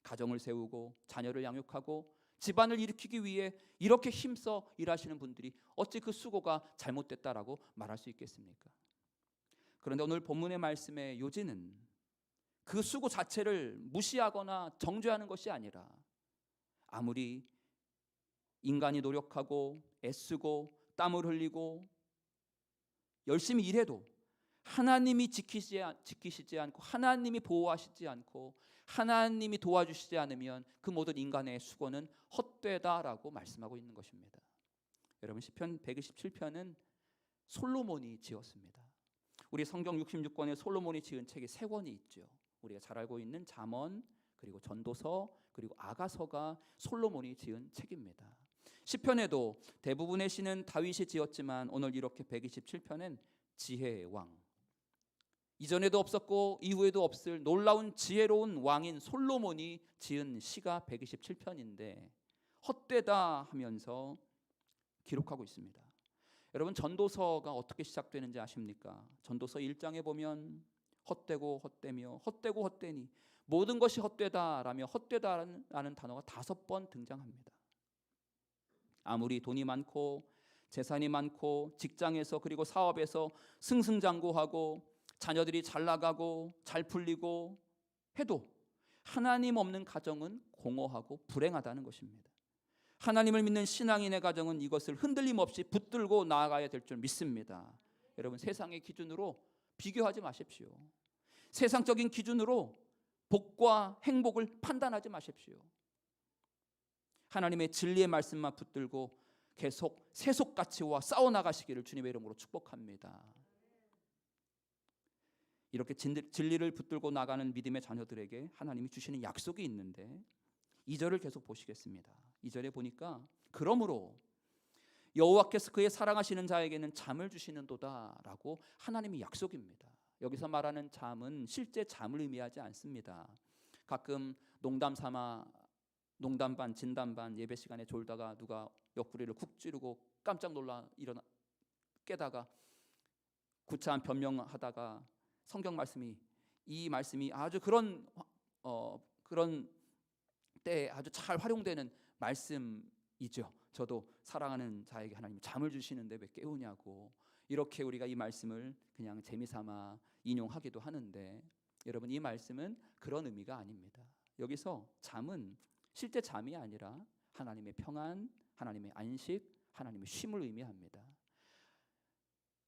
가정을 세우고 자녀를 양육하고 집안을 일으키기 위해 이렇게 힘써 일하시는 분들이 어찌 그 수고가 잘못됐다라고 말할 수 있겠습니까? 그런데 오늘 본문의 말씀의 요지는 그 수고 자체를 무시하거나 정죄하는 것이 아니라 아무리 인간이 노력하고 애쓰고 땀을 흘리고 열심히 일해도 하나님이 지키시지 않고 하나님이 보호하시지 않고 하나님이 도와주시지 않으면 그 모든 인간의 수고는 헛되다라고 말씀하고 있는 것입니다. 여러분 시편 127편은 솔로몬이 지었습니다. 우리 성경 66권에 솔로몬이 지은 책이 3권이 있죠. 우리가 잘 알고 있는 잠언 그리고 전도서 그리고 아가서가 솔로몬이 지은 책입니다. 시편에도 대부분의 시는 다윗이 지었지만 오늘 이렇게 127편은 지혜의 왕 이전에도 없었고 이후에도 없을 놀라운 지혜로운 왕인 솔로몬이 지은 시가 127편인데 헛되다 하면서 기록하고 있습니다. 여러분 전도서가 어떻게 시작되는지 아십니까? 전도서 1장에 보면 헛되고 헛되며 헛되고 헛되니 모든 것이 헛되다라며 헛되다라는 단어가 5번 등장합니다. 아무리 돈이 많고 재산이 많고 직장에서 그리고 사업에서 승승장구하고 자녀들이 잘 나가고 잘 풀리고 해도 하나님 없는 가정은 공허하고 불행하다는 것입니다. 하나님을 믿는 신앙인의 가정은 이것을 흔들림 없이 붙들고 나아가야 될 줄 믿습니다. 여러분 세상의 기준으로 비교하지 마십시오. 세상적인 기준으로 복과 행복을 판단하지 마십시오. 하나님의 진리의 말씀만 붙들고 계속 세속가치와 싸워나가시기를 주님의 이름으로 축복합니다. 이렇게 진리를 붙들고 나가는 믿음의 자녀들에게 하나님이 주시는 약속이 있는데 2절을 계속 보시겠습니다. 2절에 보니까 그러므로 여호와께서 그의 사랑하시는 자에게는 잠을 주시는도다라고 하나님의 약속입니다. 여기서 말하는 잠은 실제 잠을 의미하지 않습니다. 가끔 농담 삼아 농담 반 진담 반 예배 시간에 졸다가 누가 옆구리를 쿡 찌르고 깜짝 놀라 일어나 깨다가 구차한 변명하다가 성경 말씀이 이 말씀이 아주 그런 때에 아주 잘 활용되는 말씀이죠. 저도 사랑하는 자에게 하나님 잠을 주시는데 왜 깨우냐고 이렇게 우리가 이 말씀을 그냥 재미삼아 인용하기도 하는데 여러분 이 말씀은 그런 의미가 아닙니다. 여기서 잠은 실제 잠이 아니라 하나님의 평안, 하나님의 안식, 하나님의 쉼을 의미합니다.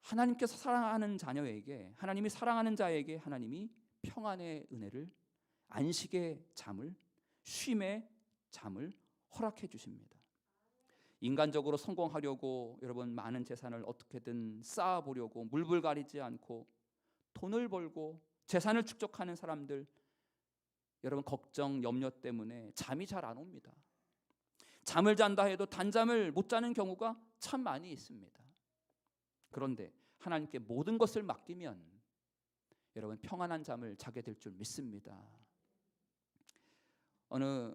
하나님께서 사랑하는 자녀에게 하나님이 사랑하는 자에게 하나님이 평안의 은혜를 안식의 잠을 쉼의 잠을 허락해 주십니다. 인간적으로 성공하려고 여러분 많은 재산을 어떻게든 쌓아보려고 물불 가리지 않고 돈을 벌고 재산을 축적하는 사람들 여러분 걱정 염려 때문에 잠이 잘 안 옵니다. 잠을 잔다 해도 단잠을 못 자는 경우가 참 많이 있습니다. 그런데 하나님께 모든 것을 맡기면 여러분 평안한 잠을 자게 될 줄 믿습니다. 어느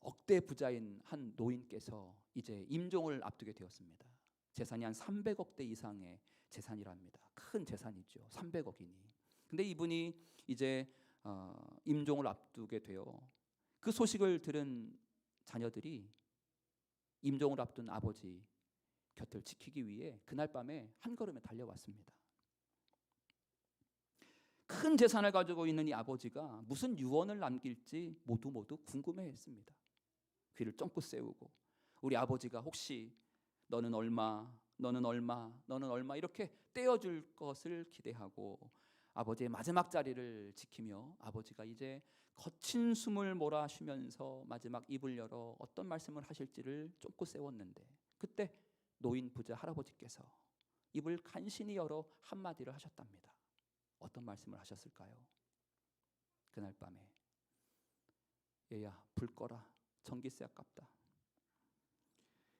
억대 부자인 한 노인께서 이제 임종을 앞두게 되었습니다. 재산이 한 300억대 이상의 재산이랍니다. 큰 재산이죠. 300억이니. 근데 이분이 이제 임종을 앞두게 되어 그 소식을 들은 자녀들이 임종을 앞둔 아버지 곁을 지키기 위해 그날 밤에 한 걸음에 달려왔습니다. 큰 재산을 가지고 있는 이 아버지가 무슨 유언을 남길지 모두 궁금해했습니다. 귀를 쫑긋 세우고 우리 아버지가 혹시 너는 얼마 이렇게 떼어줄 것을 기대하고 아버지의 마지막 자리를 지키며 아버지가 이제 거친 숨을 몰아쉬면서 마지막 입을 열어 어떤 말씀을 하실지를 쫑긋 세웠는데 그때 노인 부자 할아버지께서 입을 간신히 열어 한마디를 하셨답니다. 어떤 말씀을 하셨을까요? 그날 밤에 얘야 불 꺼라 전기세 아깝다.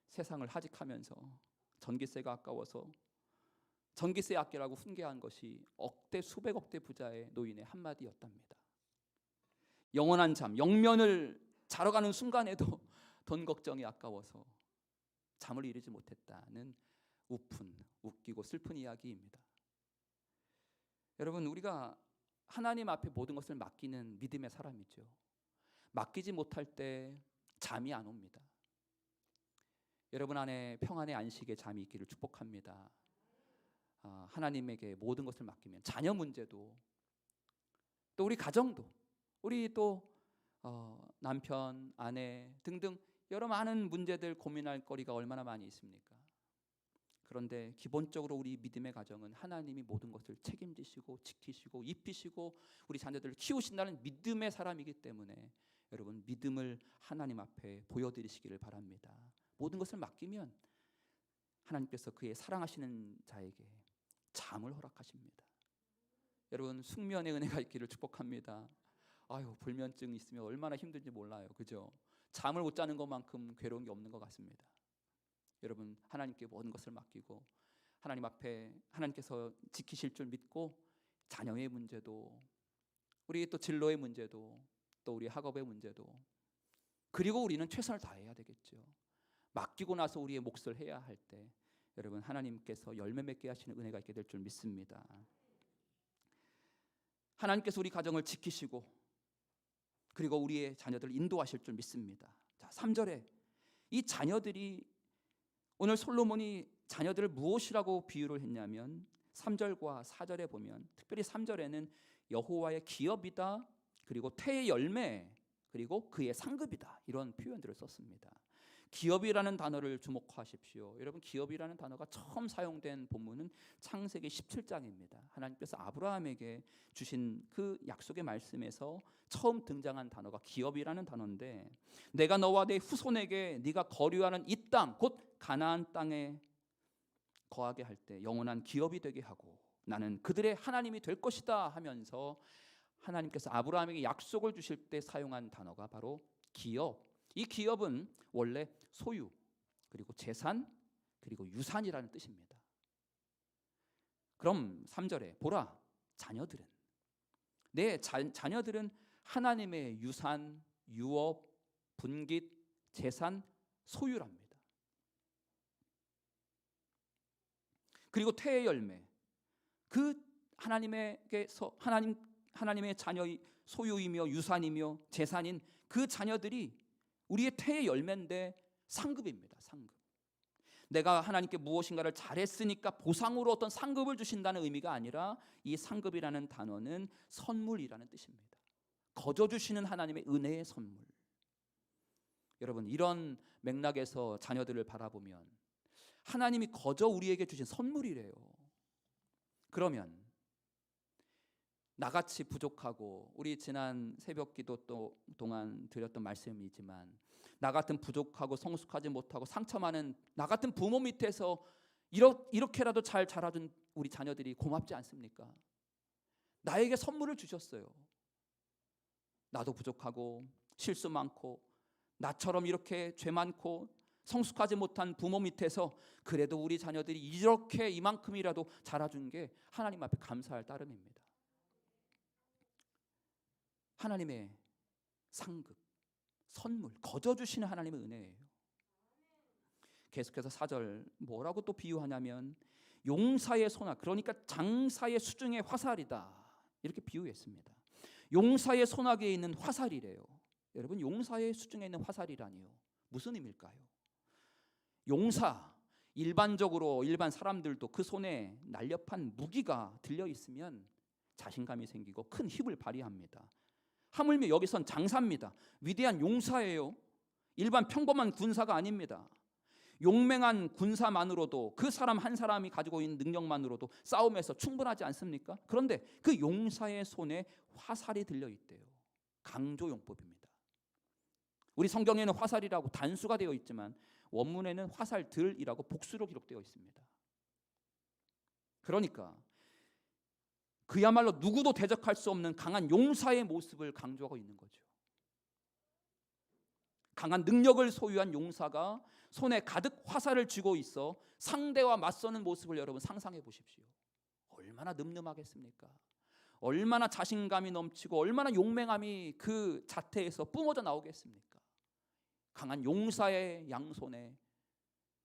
세상을 하직하면서 전기세가 아까워서 전기세 아끼라고 훈계한 것이 억대 수백억대 부자의 노인의 한마디였답니다. 영원한 잠 영면을 자러 가는 순간에도 돈 걱정이 아까워서 잠을 이루지 못했다는 웃기고 슬픈 이야기입니다. 여러분 우리가 하나님 앞에 모든 것을 맡기는 믿음의 사람이죠. 맡기지 못할 때 잠이 안 옵니다. 여러분 안에 평안의 안식의 잠이 있기를 축복합니다. 하나님에게 모든 것을 맡기면 자녀 문제도 또 우리 가정도 우리 또 남편, 아내 등등 여러 많은 문제들 고민할 거리가 얼마나 많이 있습니까? 그런데 기본적으로 우리 믿음의 가정은 하나님이 모든 것을 책임지시고 지키시고 입히시고 우리 자녀들을 키우신다는 믿음의 사람이기 때문에 여러분 믿음을 하나님 앞에 보여드리시기를 바랍니다. 모든 것을 맡기면 하나님께서 그의 사랑하시는 자에게 잠을 허락하십니다. 여러분 숙면의 은혜가 있기를 축복합니다. 아유 불면증 있으면 얼마나 힘든지 몰라요. 그죠? 잠을 못 자는 것만큼 괴로운 게 없는 것 같습니다. 여러분 하나님께 모든 것을 맡기고 하나님 앞에 하나님께서 지키실 줄 믿고 자녀의 문제도 우리 또 진로의 문제도 또 우리 학업의 문제도 그리고 우리는 최선을 다해야 되겠죠. 맡기고 나서 우리의 몫을 해야 할 때 여러분 하나님께서 열매 맺게 하시는 은혜가 있게 될 줄 믿습니다. 하나님께서 우리 가정을 지키시고 그리고 우리의 자녀들을 인도하실 줄 믿습니다. 자, 3절에 이 자녀들이 오늘 솔로몬이 자녀들을 무엇이라고 비유를 했냐면 3절과 4절에 보면 특별히 3절에는 여호와의 기업이다, 그리고 태의 열매, 그리고 그의 상급이다, 이런 표현들을 썼습니다. 기업이라는 단어를 주목하십시오. 여러분, 기업이라는 단어가 처음 사용된 본문은 창세기 17장입니다. 하나님께서 아브라함에게 주신 그 약속의 말씀에서 처음 등장한 단어가 기업이라는 단어인데, 내가 너와 내 후손에게 네가 거류하는 이 땅, 곧 가나안 땅에 거하게 할 때 영원한 기업이 되게 하고 나는 그들의 하나님이 될 것이다 하면서 하나님께서 아브라함에게 약속을 주실 때 사용한 단어가 바로 기업. 이 기업은 원래 소유, 그리고 재산, 그리고 유산이라는 뜻입니다. 그럼 3절에 보라, 자녀들은, 내 자녀들은 하나님의 유산, 유업, 분깃, 재산, 소유랍니다. 그리고 태의 열매, 그 하나님의 자녀의 소유이며 유산이며 재산인 그 자녀들이 우리의 태의 열매인데 상급입니다. 상급. 내가 하나님께 무엇인가를 잘했으니까 보상으로 어떤 상급을 주신다는 의미가 아니라 이 상급이라는 단어는 선물이라는 뜻입니다. 거저 주시는 하나님의 은혜의 선물. 여러분, 이런 맥락에서 자녀들을 바라보면 하나님이 거저 우리에게 주신 선물이래요. 그러면 나같이 부족하고, 우리 지난 새벽 기도 동안 드렸던 말씀이지만, 나 같은 부족하고 성숙하지 못하고 상처 많은 나 같은 부모 밑에서 이렇게라도 잘 자라준 우리 자녀들이 고맙지 않습니까? 나에게 선물을 주셨어요. 나도 부족하고 실수 많고 나처럼 이렇게 죄 많고 성숙하지 못한 부모 밑에서 그래도 우리 자녀들이 이렇게 이만큼이라도 자라준 게 하나님 앞에 감사할 따름입니다. 하나님의 상급, 선물, 거저 주시는 하나님의 은혜예요. 계속해서 4절 뭐라고 또 비유하냐면 용사의 소나, 그러니까 장사의 수중의 화살이다, 이렇게 비유했습니다. 용사의 손아귀에 있는 화살이래요. 여러분, 용사의 수중에 있는 화살이라니요, 무슨 의미일까요? 용사, 일반적으로 일반 사람들도 그 손에 날렵한 무기가 들려 있으면 자신감이 생기고 큰 힘을 발휘합니다. 하물며 여기선 장사입니다. 위대한 용사예요. 일반 평범한 군사가 아닙니다. 용맹한 군사만으로도, 그 사람 한 사람이 가지고 있는 능력만으로도 싸움에서 충분하지 않습니까? 그런데 그 용사의 손에 화살이 들려 있대요. 강조용법입니다. 우리 성경에는 화살이라고 단수가 되어 있지만 원문에는 화살들이라고 복수로 기록되어 있습니다. 그러니까 그야말로 누구도 대적할 수 없는 강한 용사의 모습을 강조하고 있는 거죠. 강한 능력을 소유한 용사가 손에 가득 화살을 쥐고 있어 상대와 맞서는 모습을 여러분 상상해 보십시오. 얼마나 늠름하겠습니까? 얼마나 자신감이 넘치고 얼마나 용맹함이 그 자태에서 뿜어져 나오겠습니까? 강한 용사의 양손에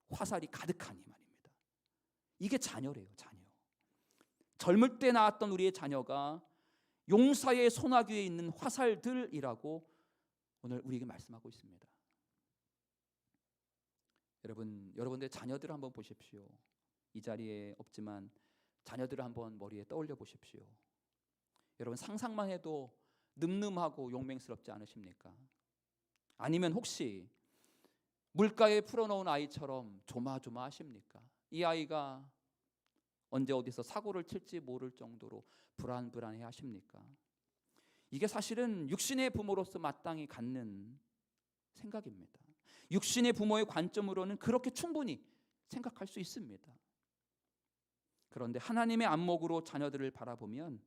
화살이 가득하니 말입니다. 이게 자녀래요, 자녀. 젊을 때 낳았던 우리의 자녀가 용사의 손아귀에 있는 화살들이라고 오늘 우리에게 말씀하고 있습니다. 여러분들의 자녀들을 한번 보십시오. 이 자리에 없지만 자녀들을 한번 머리에 떠올려 보십시오. 여러분, 상상만 해도 늠름하고 용맹스럽지 않으십니까? 아니면 혹시 물가에 풀어놓은 아이처럼 조마조마하십니까? 이 아이가 언제 어디서 사고를 칠지 모를 정도로 불안불안해 하십니까? 이게 사실은 육신의 부모로서 마땅히 갖는 생각입니다. 육신의 부모의 관점으로는 그렇게 충분히 생각할 수 있습니다. 그런데 하나님의 안목으로 자녀들을 바라보면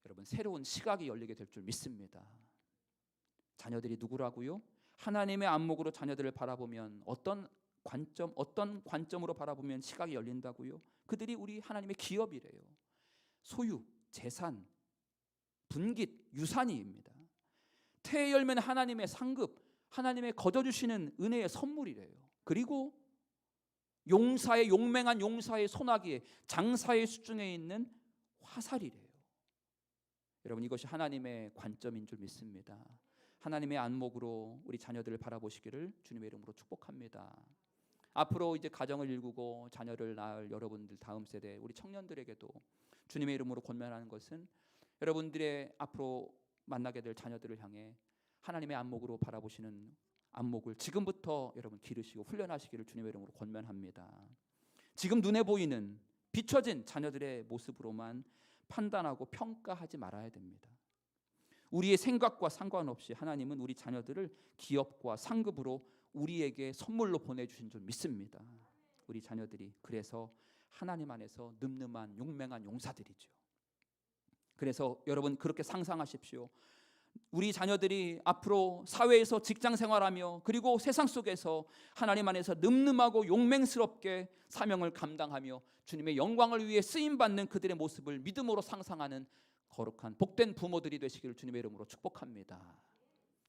여러분, 새로운 시각이 열리게 될 줄 믿습니다. 자녀들이 누구라고요? 하나님의 안목으로 자녀들을 바라보면 어떤 관점으로 바라보면 시각이 열린다고요? 그들이 우리 하나님의 기업이래요. 소유, 재산, 분깃, 유산이입니다. 태의 열매는 하나님의 상급, 하나님의 거저 주시는 은혜의 선물이래요. 그리고 용사의 용맹한 용사의 소나기에 장사의 수중에 있는 화살이래요. 여러분, 이것이 하나님의 관점인 줄 믿습니다. 하나님의 안목으로 우리 자녀들을 바라보시기를 주님의 이름으로 축복합니다. 앞으로 이제 가정을 일구고 자녀를 낳을 여러분들 다음 세대 우리 청년들에게도 주님의 이름으로 권면하는 것은 여러분들의 앞으로 만나게 될 자녀들을 향해 하나님의 안목으로 바라보시는 안목을 지금부터 여러분 기르시고 훈련하시기를 주님의 이름으로 권면합니다. 지금 눈에 보이는 비춰진 자녀들의 모습으로만 판단하고 평가하지 말아야 됩니다. 우리의 생각과 상관없이 하나님은 우리 자녀들을 기업과 상급으로 우리에게 선물로 보내주신 줄 믿습니다. 우리 자녀들이 그래서 하나님 안에서 늠름한 용맹한 용사들이죠. 그래서 여러분 그렇게 상상하십시오. 우리 자녀들이 앞으로 사회에서 직장 생활하며 그리고 세상 속에서 하나님 안에서 늠름하고 용맹스럽게 사명을 감당하며 주님의 영광을 위해 쓰임받는 그들의 모습을 믿음으로 상상하는 거룩한 복된 부모들이 되시기를 주님의 이름으로 축복합니다.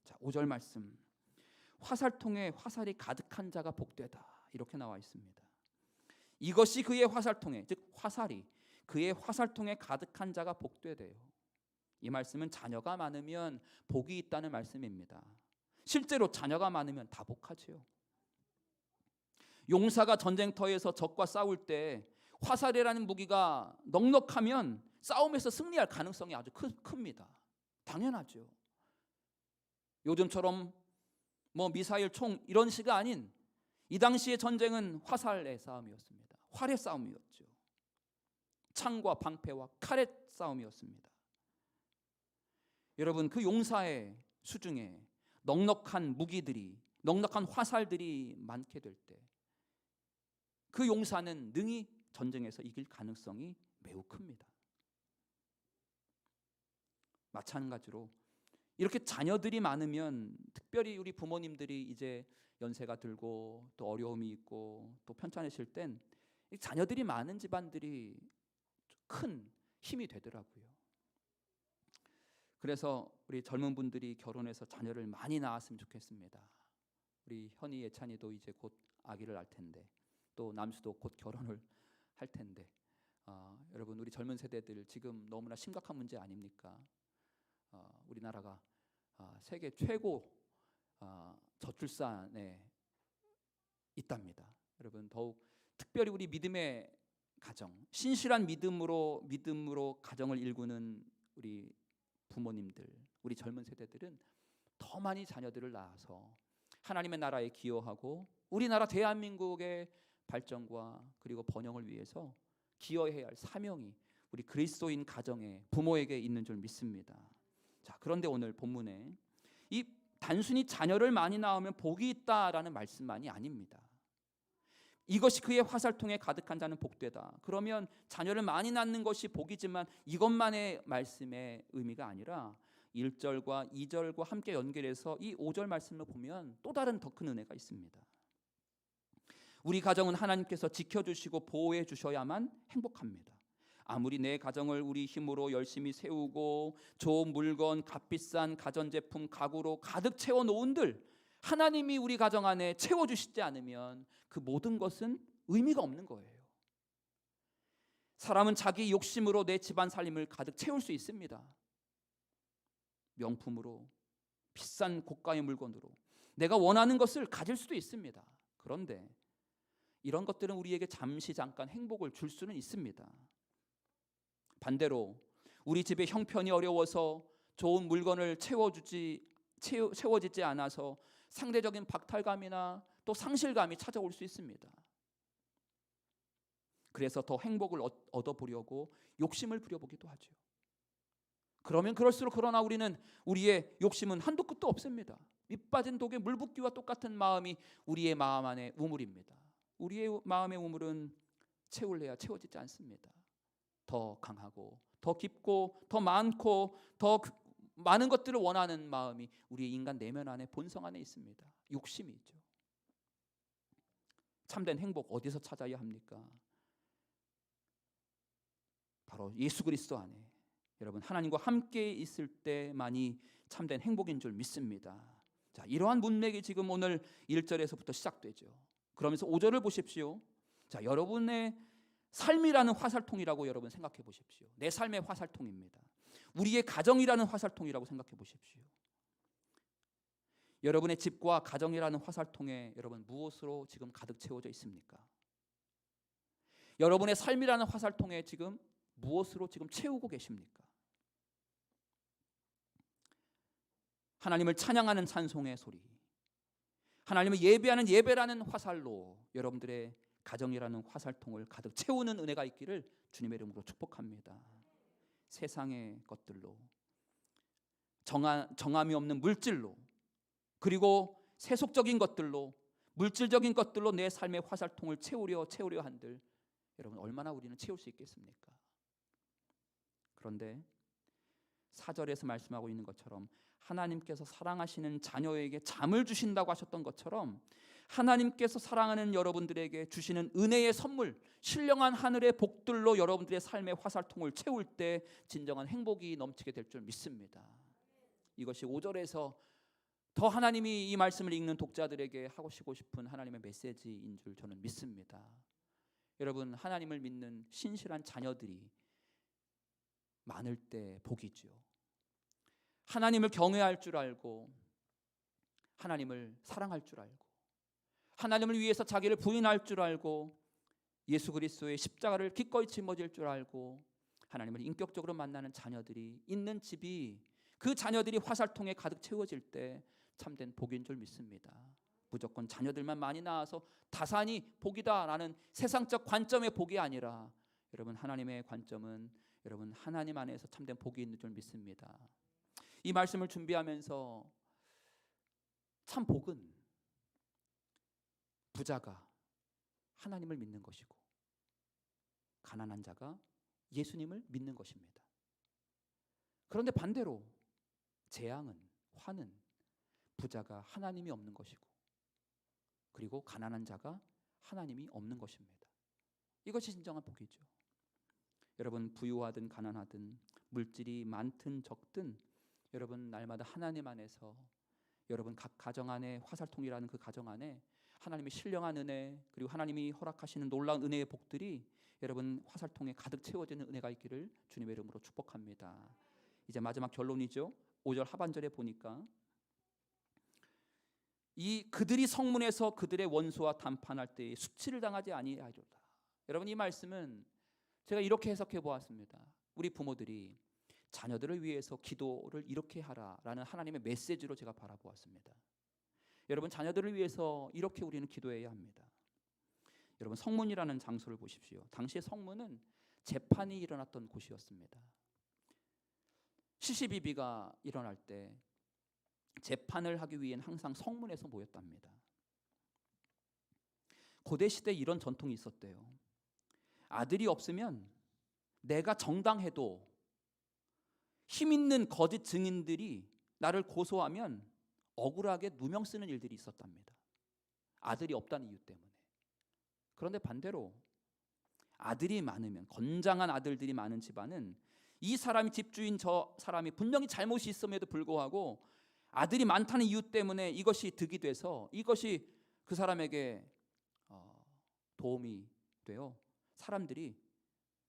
자, 5절 말씀. 화살통에 화살이 가득한 자가 복되다, 이렇게 나와 있습니다. 이것이 그의 화살통에, 즉 화살이 그의 화살통에 가득한 자가 복되대요. 이 말씀은 자녀가 많으면 복이 있다는 말씀입니다. 실제로 자녀가 많으면 다 복하지요. 용사가 전쟁터에서 적과 싸울 때 화살이라는 무기가 넉넉하면 싸움에서 승리할 가능성이 아주 큽니다. 당연하죠. 요즘처럼 뭐 미사일, 총 이런 시가 아닌 이 당시의 전쟁은 화살의 싸움이었습니다. 활의 싸움이었죠. 창과 방패와 칼의 싸움이었습니다. 여러분, 그 용사의 수중에 넉넉한 무기들이, 넉넉한 화살들이 많게 될 때 그 용사는 능히 전쟁에서 이길 가능성이 매우 큽니다. 마찬가지로 이렇게 자녀들이 많으면, 특별히 우리 부모님들이 이제 연세가 들고 또 어려움이 있고 또 편찮으실 땐 이 자녀들이 많은 집안들이 큰 힘이 되더라고요. 그래서 우리 젊은 분들이 결혼해서 자녀를 많이 낳았으면 좋겠습니다. 우리 현이, 예찬이도 이제 곧 아기를 낳을 텐데, 또 남수도 곧 결혼을 할 텐데, 여러분 우리 젊은 세대들 지금 너무나 심각한 문제 아닙니까? 우리나라가 세계 최고 저출산에 있답니다. 여러분, 더욱 특별히 우리 믿음의 가정, 신실한 믿음으로 가정을 일구는 우리 부모님들, 우리 젊은 세대들은 더 많이 자녀들을 낳아서 하나님의 나라에 기여하고 우리나라 대한민국의 발전과 그리고 번영을 위해서 기여해야 할 사명이 우리 그리스도인 가정의 부모에게 있는 줄 믿습니다. 자, 그런데 오늘 본문에 이 단순히 자녀를 많이 낳으면 복이 있다라는 말씀만이 아닙니다. 이것이 그의 화살통에 가득한 자는 복되다. 그러면 자녀를 많이 낳는 것이 복이지만 이것만의 말씀의 의미가 아니라 1절과 2절과 함께 연결해서 이 5절 말씀을 보면 또 다른 더 큰 은혜가 있습니다. 우리 가정은 하나님께서 지켜주시고 보호해 주셔야만 행복합니다. 아무리 내 가정을 우리 힘으로 열심히 세우고 좋은 물건, 값비싼 가전제품, 가구로 가득 채워놓은들 하나님이 우리 가정 안에 채워주시지 않으면 그 모든 것은 의미가 없는 거예요. 사람은 자기 욕심으로 내 집안 살림을 가득 채울 수 있습니다. 명품으로, 비싼 고가의 물건으로 내가 원하는 것을 가질 수도 있습니다. 그런데 이런 것들은 우리에게 잠깐 행복을 줄 수는 있습니다. 반대로 우리 집의 형편이 어려워서 좋은 물건을 채워지지 않아서 상대적인 박탈감이나 또 상실감이 찾아올 수 있습니다. 그래서 더 행복을 얻어보려고 욕심을 부려보기도 하죠. 그러나 우리는 우리의 욕심은 한도 끝도 없습니다. 밑빠진 독에 물 붓기와 똑같은 마음이 우리의 마음 안에 우물입니다. 우리의 마음의 우물은 채울래야 채워지지 않습니다. 더 강하고 더 깊고 더 많고 더 많은 것들을 원하는 마음이 우리의 인간 내면 안에, 본성 안에 있습니다. 욕심이 있죠. 참된 행복 어디서 찾아야 합니까? 바로 예수 그리스도 안에, 여러분 하나님과 함께 있을 때만이 참된 행복인 줄 믿습니다. 자, 이러한 문맥이 지금 오늘 1절에서부터 시작되죠. 그러면서 5절을 보십시오. 자, 여러분의 삶이라는 화살통이라고 여러분 생각해 보십시오. 내 삶의 화살통입니다. 우리의 가정이라는 화살통이라고 생각해 보십시오. 여러분의 집과 가정이라는 화살통에 여러분 무엇으로 지금 가득 채워져 있습니까? 여러분의 삶이라는 화살통에 지금 무엇으로 지금 채우고 계십니까? 하나님을 찬양하는 찬송의 소리, 하나님을 예배하는 예배라는 화살로 여러분들의 가정이라는 화살통을 가득 채우는 은혜가 있기를 주님의 이름으로 축복합니다. 세상의 것들로, 정함이 없는 물질로, 그리고 세속적인 것들로, 물질적인 것들로 내 삶의 화살통을 채우려 한들 여러분 얼마나 우리는 채울 수 있겠습니까? 그런데 4절에서 말씀하고 있는 것처럼 하나님께서 사랑하시는 자녀에게 잠을 주신다고 하셨던 것처럼 하나님께서 사랑하는 여러분들에게 주시는 은혜의 선물, 신령한 하늘의 복들로 여러분들의 삶의 화살통을 채울 때 진정한 행복이 넘치게 될 줄 믿습니다. 이것이 5절에서 더 하나님이 이 말씀을 읽는 독자들에게 하시고 싶은 하나님의 메시지인 줄 저는 믿습니다. 여러분, 하나님을 믿는 신실한 자녀들이 많을 때 복이죠. 하나님을 경외할 줄 알고, 하나님을 사랑할 줄 알고, 하나님을 위해서 자기를 부인할 줄 알고, 예수 그리스도의 십자가를 기꺼이 짊어질 줄 알고 하나님을 인격적으로 만나는 자녀들이 있는 집이, 그 자녀들이 화살통에 가득 채워질 때 참된 복인 줄 믿습니다. 무조건 자녀들만 많이 낳아서 다산이 복이다라는 세상적 관점의 복이 아니라 여러분, 하나님의 관점은 여러분 하나님 안에서 참된 복이 있는 줄 믿습니다. 이 말씀을 준비하면서 참 복은 부자가 하나님을 믿는 것이고 가난한 자가 예수님을 믿는 것입니다. 그런데 반대로 재앙은, 화는 부자가 하나님이 없는 것이고 그리고 가난한 자가 하나님이 없는 것입니다. 이것이 진정한 복이죠. 여러분, 부유하든 가난하든 물질이 많든 적든 여러분 날마다 하나님 안에서 여러분 각 가정 안에 화살통이라는 그 가정 안에 하나님의 신령한 은혜, 그리고 하나님이 허락하시는 놀라운 은혜의 복들이 여러분 화살통에 가득 채워지는 은혜가 있기를 주님의 이름으로 축복합니다. 이제 마지막 결론이죠. 5절 하반절에 보니까 이 그들이 성문에서 그들의 원수와 담판할 때에 수치를 당하지 아니하리로다. 여러분, 이 말씀은 제가 이렇게 해석해 보았습니다. 우리 부모들이 자녀들을 위해서 기도를 이렇게 하라라는 하나님의 메시지로 제가 바라보았습니다. 여러분, 자녀들을 위해서 이렇게 우리는 기도해야 합니다. 여러분, 성문이라는 장소를 보십시오. 당시의 성문은 재판이 일어났던 곳이었습니다. 시시비비가 일어날 때 재판을 하기 위해는 항상 성문에서 모였답니다. 고대 시대에 이런 전통이 있었대요. 아들이 없으면 내가 정당해도 힘 있는 거짓 증인들이 나를 고소하면 억울하게 누명 쓰는 일들이 있었답니다. 아들이 없다는 이유 때문에. 그런데 반대로 아들이 많으면, 건장한 아들들이 많은 집안은 이 사람이 집주인 저 사람이 분명히 잘못이 있음에도 불구하고 아들이 많다는 이유 때문에 이것이 득이 돼서 이것이 그 사람에게 도움이 돼요. 사람들이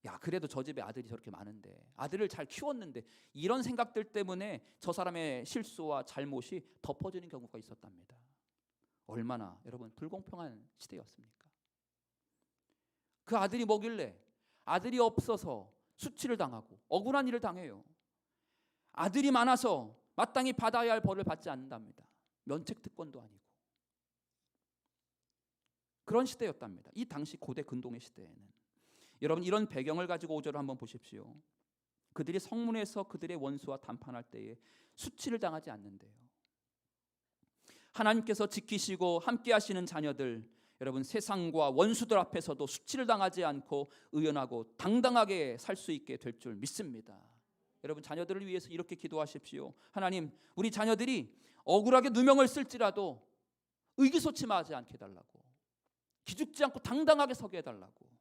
야, 그래도 저 집에 아들이 저렇게 많은데, 아들을 잘 키웠는데, 이런 생각들 때문에 저 사람의 실수와 잘못이 덮어지는 경우가 있었답니다. 얼마나 여러분 불공평한 시대였습니까? 그 아들이 뭐길래 아들이 없어서 수치를 당하고 억울한 일을 당해요. 아들이 많아서 마땅히 받아야 할 벌을 받지 않는답니다. 면책 특권도 아니고. 그런 시대였답니다. 이 당시 고대 근동의 시대에는. 여러분, 이런 배경을 가지고 5절을 한번 보십시오. 그들이 성문에서 그들의 원수와 담판할 때에 수치를 당하지 않는데요. 하나님께서 지키시고 함께 하시는 자녀들, 여러분 세상과 원수들 앞에서도 수치를 당하지 않고 의연하고 당당하게 살 수 있게 될 줄 믿습니다. 여러분, 자녀들을 위해서 이렇게 기도하십시오. 하나님, 우리 자녀들이 억울하게 누명을 쓸지라도 의기소침하지 않게 해달라고, 기죽지 않고 당당하게 서게 해달라고,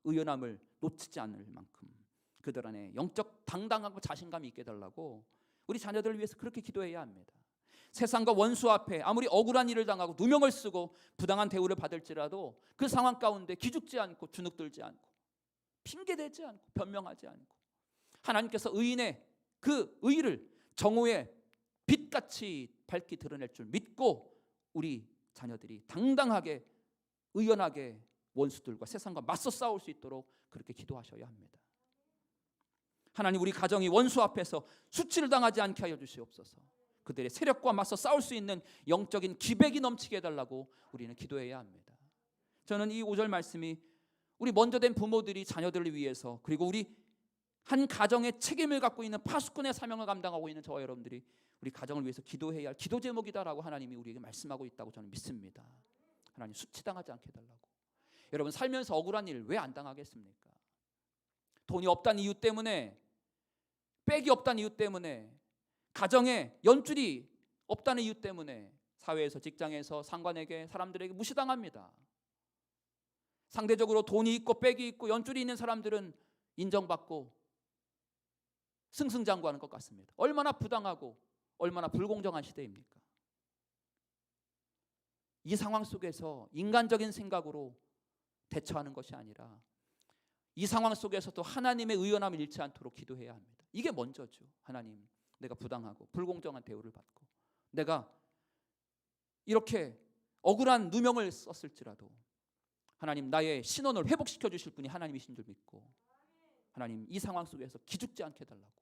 의연함을 놓치지 않을 만큼 그들 안에 영적 당당하고 자신감이 있게 해달라고 우리 자녀들을 위해서 그렇게 기도해야 합니다. 세상과 원수 앞에 아무리 억울한 일을 당하고 누명을 쓰고 부당한 대우를 받을지라도 그 상황 가운데 기죽지 않고 주눅들지 않고 핑계대지 않고 변명하지 않고 하나님께서 의인의 그 의를 정오의 빛같이 밝히 드러낼 줄 믿고 우리 자녀들이 당당하게 의연하게 원수들과 세상과 맞서 싸울 수 있도록 그렇게 기도하셔야 합니다. 하나님, 우리 가정이 원수 앞에서 수치를 당하지 않게 하여 주시옵소서. 그들의 세력과 맞서 싸울 수 있는 영적인 기백이 넘치게 해달라고 우리는 기도해야 합니다. 저는 이 5절 말씀이 우리 먼저 된 부모들이 자녀들을 위해서, 그리고 우리 한 가정의 책임을 갖고 있는 파수꾼의 사명을 감당하고 있는 저와 여러분들이 우리 가정을 위해서 기도해야 할 기도 제목이다라고 하나님이 우리에게 말씀하고 있다고 저는 믿습니다. 하나님, 수치당하지 않게 해달라고. 여러분, 살면서 억울한 일 왜 안 당하겠습니까? 돈이 없다는 이유 때문에, 백이 없다는 이유 때문에, 가정에 연줄이 없다는 이유 때문에 사회에서, 직장에서, 상관에게, 사람들에게 무시당합니다. 상대적으로 돈이 있고 백이 있고 연줄이 있는 사람들은 인정받고 승승장구하는 것 같습니다. 얼마나 부당하고 얼마나 불공정한 시대입니까? 이 상황 속에서 인간적인 생각으로 대처하는 것이 아니라 이 상황 속에서도 하나님의 의연함을 잃지 않도록 기도해야 합니다. 이게 먼저죠. 하나님, 내가 부당하고 불공정한 대우를 받고 내가 이렇게 억울한 누명을 썼을지라도 하나님, 나의 신원을 회복시켜 주실 분이 하나님이신 줄 믿고, 하나님, 이 상황 속에서 기죽지 않게 해달라고,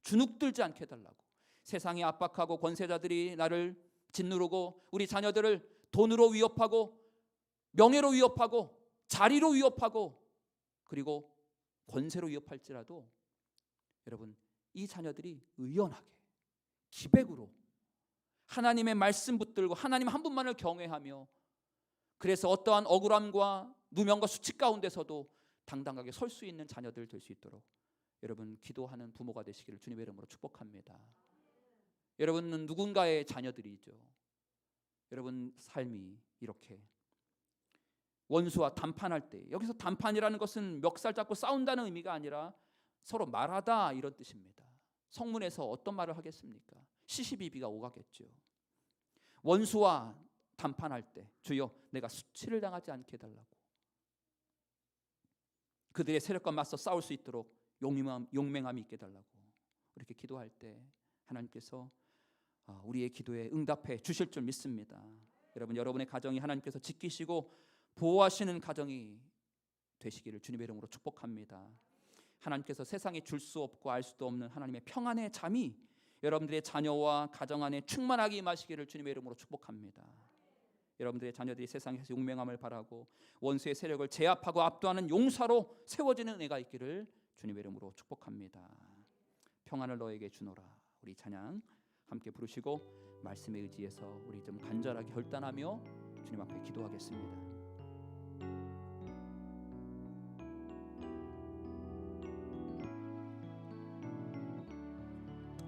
주눅들지 않게 해달라고. 세상이 압박하고 권세자들이 나를 짓누르고 우리 자녀들을 돈으로 위협하고 명예로 위협하고 자리로 위협하고 그리고 권세로 위협할지라도 여러분, 이 자녀들이 의연하게 기백으로 하나님의 말씀 붙들고 하나님 한 분만을 경외하며, 그래서 어떠한 억울함과 누명과 수치 가운데서도 당당하게 설 수 있는 자녀들 될 수 있도록 여러분 기도하는 부모가 되시기를 주님의 이름으로 축복합니다. 여러분은 누군가의 자녀들이죠. 여러분 삶이 이렇게 원수와 담판할 때, 여기서 담판이라는 것은 멱살 잡고 싸운다는 의미가 아니라 서로 말하다 이런 뜻입니다. 성문에서 어떤 말을 하겠습니까? 시시비비가 오가겠죠. 원수와 담판할 때, 주여 내가 수치를 당하지 않게 해달라고, 그들의 세력과 맞서 싸울 수 있도록 용맹함이 있게 해달라고 이렇게 기도할 때 하나님께서 우리의 기도에 응답해 주실 줄 믿습니다. 여러분, 여러분의 가정이 하나님께서 지키시고 보호하시는 가정이 되시기를 주님의 이름으로 축복합니다. 하나님께서 세상에 줄 수 없고 알 수도 없는 하나님의 평안의 잠이 여러분들의 자녀와 가정 안에 충만하게 임하시기를 주님의 이름으로 축복합니다. 여러분들의 자녀들이 세상에서 용맹함을 바라고 원수의 세력을 제압하고 압도하는 용사로 세워지는 은혜가 있기를 주님의 이름으로 축복합니다. 평안을 너에게 주노라. 우리 찬양 함께 부르시고 말씀에 의지해서 우리 좀 간절하게 결단하며 주님 앞에 기도하겠습니다.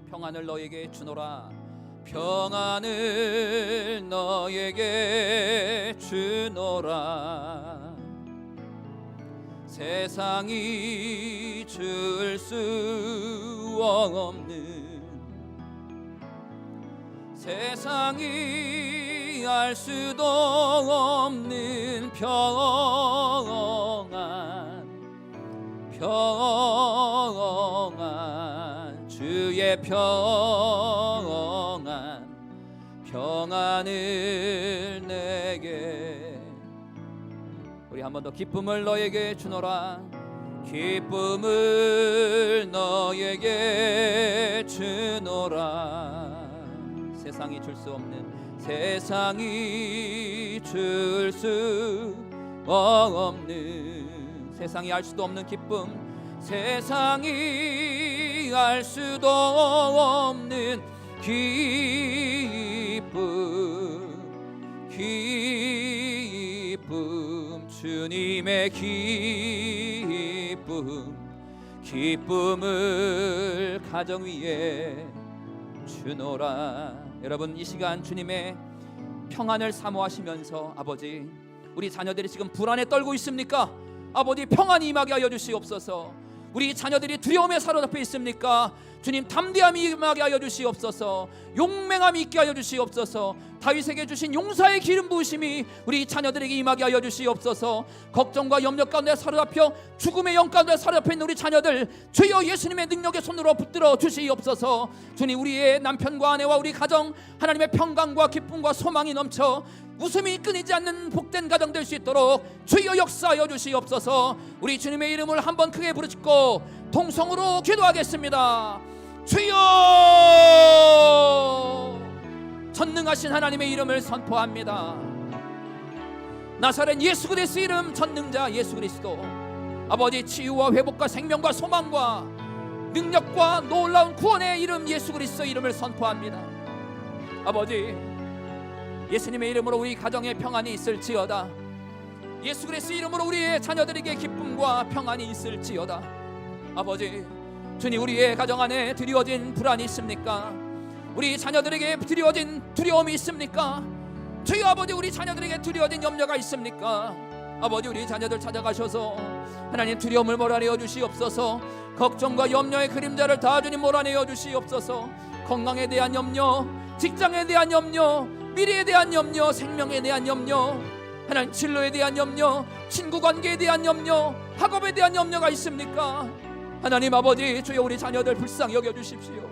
평안을 너에게 주노라. 평안을 너에게 주노라. 세상이 줄 수 없는, 세상이 알 수도 없는 평안, 주의 평안을 내게. 우리 한 번 더 기쁨을 너에게 주노라. 기쁨을 너에게 주노라. 세상이 줄 수 없는, 세상이 줄 수 없는, 세상이 알 수도 없는 기쁨, 세상이 알 수도 없는 기쁨, 주님의 기쁨을 가정 위에 주노라. 여러분, 이 시간 주님의 평안을 사모하시면서, 아버지, 우리 자녀들이 지금 불안에 떨고 있습니까? 아버지, 평안이 임하게 하여 주시옵소서. 우리 자녀들이 두려움에 사로잡혀 있습니까? 주님 담대함이 임하게 하여 주시옵소서. 용맹함이 있게 하여 주시옵소서. 다윗에게 주신 용사의 기름 부으심이 우리 자녀들에게 임하게 하여 주시옵소서. 걱정과 염려 가운데 사로잡혀 죽음의 영 가운데 사로잡혀 있는 우리 자녀들 주여 예수님의 능력의 손으로 붙들어 주시옵소서. 주님 우리의 남편과 아내와 우리 가정 하나님의 평강과 기쁨과 소망이 넘쳐 웃음이 끊이지 않는 복된 가정 될 수 있도록 주여 역사하여 주시옵소서. 우리 주님의 이름을 한번 크게 부르짖고 동성으로 기도하겠습니다. 주여, 전능하신 하나님의 이름을 선포합니다. 나사렛 예수 그리스도 이름, 전능자 예수 그리스도, 아버지 치유와 회복과 생명과 소망과 능력과 놀라운 구원의 이름 예수 그리스도 이름을 선포합니다. 아버지 예수님의 이름으로 우리 가정에 평안이 있을지어다. 예수 그리스도 이름으로 우리의 자녀들에게 기쁨과 평안이 있을지어다. 아버지 주님 우리의 가정 안에 드리워진 불안이 있습니까? 우리 자녀들에게 드리워진 두려움이 있습니까? 주여 아버지 우리 자녀들에게 드리워진 염려가 있습니까? 아버지 우리 자녀들 찾아가셔서 하나님 두려움을 몰아내어 주시옵소서. 걱정과 염려의 그림자를 다 주님 몰아내어 주시옵소서. 건강에 대한 염려, 직장에 대한 염려, 미래에 대한 염려, 생명에 대한 염려, 하나님 진로에 대한 염려, 친구 관계에 대한 염려, 학업에 대한 염려가 있습니까? 하나님 아버지 주여 우리 자녀들 불쌍히 여겨주십시오.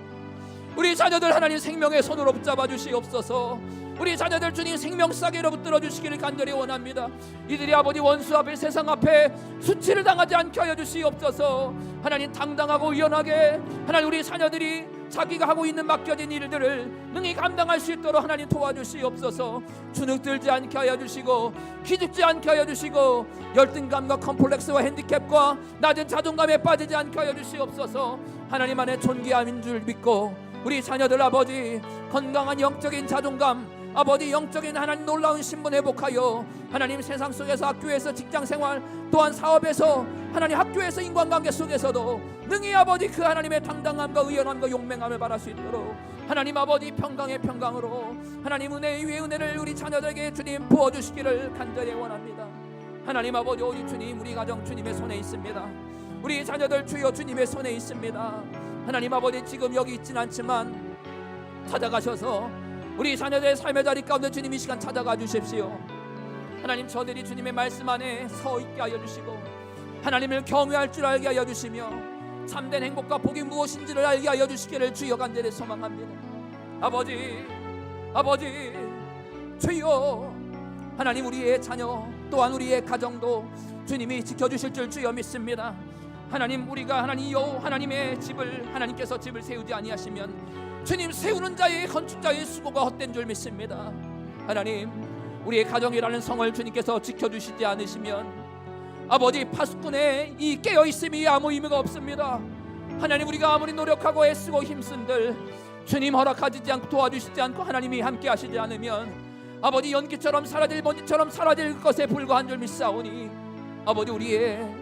우리 자녀들 하나님 생명의 손으로 붙잡아 주시옵소서. 우리 자녀들 주님 생명 싸게로 붙들어 주시기를 간절히 원합니다. 이들이 아버지 원수 앞에 세상 앞에 수치를 당하지 않게 하여 주시옵소서. 하나님 당당하고 의연하게 하나님 우리 자녀들이 자기가 하고 있는 맡겨진 일들을 능히 감당할 수 있도록 하나님 도와주시옵소서. 주눅들지 않게 하여 주시고 기죽지 않게 하여 주시고 열등감과 컴플렉스와 핸디캡과 낮은 자존감에 빠지지 않게 하여 주시옵소서. 하나님 안에 존귀함인 줄 믿고 우리 자녀들 아버지 건강한 영적인 자존감, 아버지 영적인 하나님 놀라운 신분 회복하여 하나님 세상 속에서 학교에서 직장생활 또한 사업에서 하나님 학교에서 인간관계 속에서도 능히 아버지 그 하나님의 당당함과 의연함과 용맹함을 바랄 수 있도록 하나님 아버지 평강의 평강으로 하나님 은혜 위에 은혜를 우리 자녀들에게 주님 부어주시기를 간절히 원합니다. 하나님 아버지 오직 주님 우리 가정 주님의 손에 있습니다. 우리 자녀들 주여 주님의 손에 있습니다. 하나님 아버지 지금 여기 있진 않지만 찾아가셔서 우리 자녀들의 삶의 자리 가운데 주님 이 시간 찾아가 주십시오. 하나님 저들이 주님의 말씀 안에 서 있게 하여 주시고 하나님을 경외할 줄 알게 하여 주시며 참된 행복과 복이 무엇인지를 알게 하여 주시기를 주여 간절히 소망합니다. 아버지 주여 하나님 우리의 자녀 또한 우리의 가정도 주님이 지켜주실 줄 주여 믿습니다. 하나님 우리가 하나님의 집을 하나님께서 집을 세우지 아니하시면 주님 세우는 자의 건축자의 수고가 헛된 줄 믿습니다. 하나님 우리의 가정이라는 성을 주님께서 지켜주시지 않으시면 아버지 파수꾼의 이 깨어있음이 아무 의미가 없습니다. 하나님 우리가 아무리 노력하고 애쓰고 힘쓴들 주님 허락하지 않고 도와주시지 않고 하나님이 함께 하시지 않으면 아버지 연기처럼 사라질 먼지처럼 사라질 것에 불과한 줄 믿사오니 아버지 우리의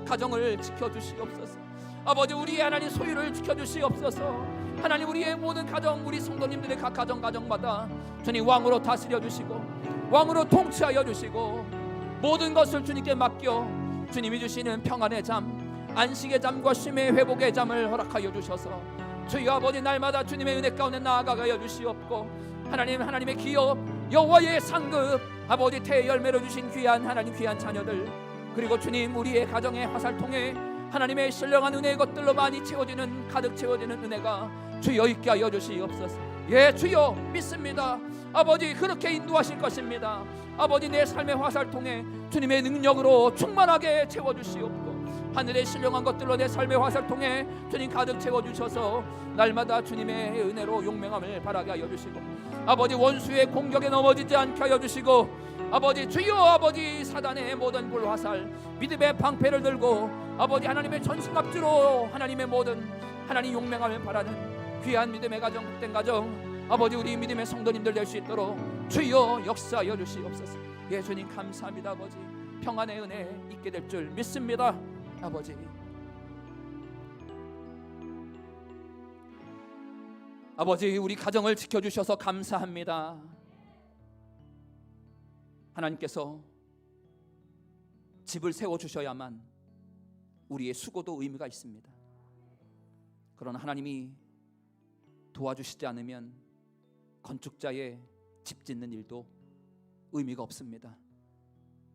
가정을 지켜주시옵소서. 아버지 우리의 하나님 소유를 지켜주시옵소서. 하나님 우리의 모든 가정 우리 성도님들의 각 가정마다 주님 왕으로 다스려 주시고 왕으로 통치하여 주시고 모든 것을 주님께 맡겨 주님이 주시는 평안의 잠 안식의 잠과 쉼의 회복의 잠을 허락하여 주셔서 주여 아버지 날마다 주님의 은혜 가운데 나아가여 주시옵고 하나님의 기업 여호와의 상급 아버지 태의 열매로 주신 귀한 하나님 귀한 자녀들 그리고 주님 우리의 가정의 화살통에 하나님의 신령한 은혜의 것들로 많이 채워지는 가득 채워지는 은혜가 주여 있게 하여 주시옵소서. 예 주여 믿습니다. 아버지 그렇게 인도하실 것입니다. 아버지 내 삶의 화살통에 주님의 능력으로 충만하게 채워주시옵고 하늘의 신령한 것들로 내 삶의 화살통에 주님 가득 채워주셔서 날마다 주님의 은혜로 용맹함을 바라게 하여 주시고 아버지 원수의 공격에 넘어지지 않게 하여 주시고 아버지 주여 아버지 사단의 모든 불화살 믿음의 방패를 들고 아버지 하나님의 전신갑주로 하나님의 모든 하나님 용맹함을 바라는 귀한 믿음의 가정 복된 가정 아버지 우리 믿음의 성도님들 될 수 있도록 주여 역사하여 주시옵소서. 예 주님 감사합니다. 아버지 평안의 은혜 있게 될 줄 믿습니다. 아버지 우리 가정을 지켜주셔서 감사합니다. 하나님께서 집을 세워주셔야만 우리의 수고도 의미가 있습니다. 그러나 하나님이 도와주시지 않으면 건축자의 집 짓는 일도 의미가 없습니다.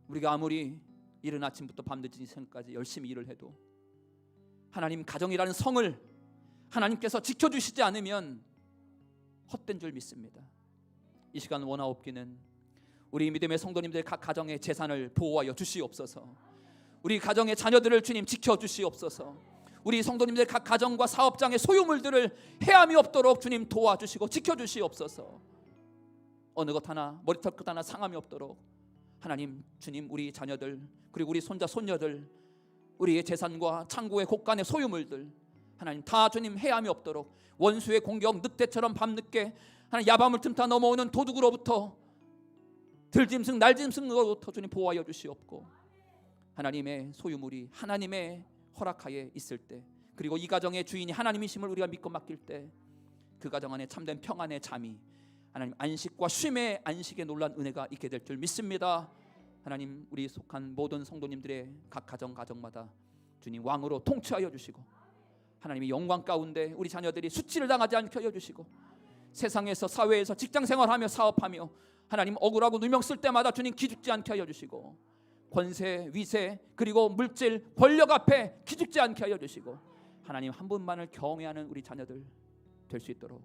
우리가 아무리 이른 아침부터 밤늦은 시간까지 열심히 일을 해도 하나님 가정이라는 성을 하나님께서 지켜주시지 않으면 헛된 줄 믿습니다. 이 시간 원하옵기는 우리 믿음의 성도님들 각 가정의 재산을 보호하여 주시옵소서. 우리 가정의 자녀들을 주님 지켜주시옵소서. 우리 성도님들 각 가정과 사업장의 소유물들을 해함이 없도록 주님 도와주시고 지켜주시옵소서. 어느 것 하나 머리털 끝 하나 상함이 없도록 하나님 주님 우리 자녀들 그리고 우리 손자 손녀들 우리의 재산과 창고의 곳간의 소유물들 하나님 다 주님 해함이 없도록 원수의 공격 늑대처럼 밤늦게 하나님 야밤을 틈타 넘어오는 도둑으로부터 들짐승 날짐승으로부터 주님 보호하여 주시옵고 하나님의 소유물이 하나님의 허락하에 있을 때 그리고 이 가정의 주인이 하나님이심을 우리가 믿고 맡길 때 그 가정 안에 참된 평안의 잠이 하나님 안식과 쉼의 안식의 놀란 은혜가 있게 될 줄 믿습니다. 하나님 우리 속한 모든 성도님들의 각 가정마다 주님 왕으로 통치하여 주시고 하나님의 영광 가운데 우리 자녀들이 수치를 당하지 않게 하여 주시고 세상에서 사회에서 직장생활하며 사업하며 하나님 억울하고 누명 쓸 때마다 주님 기죽지 않게 하여 주시고 권세 위세 그리고 물질 권력 앞에 기죽지 않게 하여 주시고 하나님 한 분만을 경외하는 우리 자녀들 될 수 있도록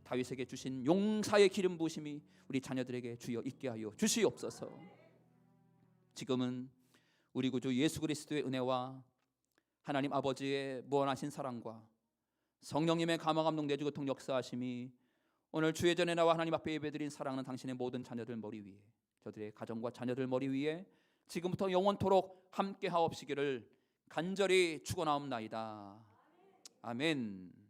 다윗에게 주신 용사의 기름 부으심이 우리 자녀들에게 주여 있게 하여 주시옵소서. 지금은 우리 구주 예수 그리스도의 은혜와 하나님 아버지의 무한하신 사랑과 성령님의 감화 감동 내주 교통 역사하심이 오늘 주의 전에 나와 하나님 앞에 예배드린 사랑하는 당신의 모든 자녀들 머리 위에 저들의 가정과 자녀들 머리 위에 지금부터 영원토록 함께 하옵시기를 간절히 축원하옵나이다. 아멘.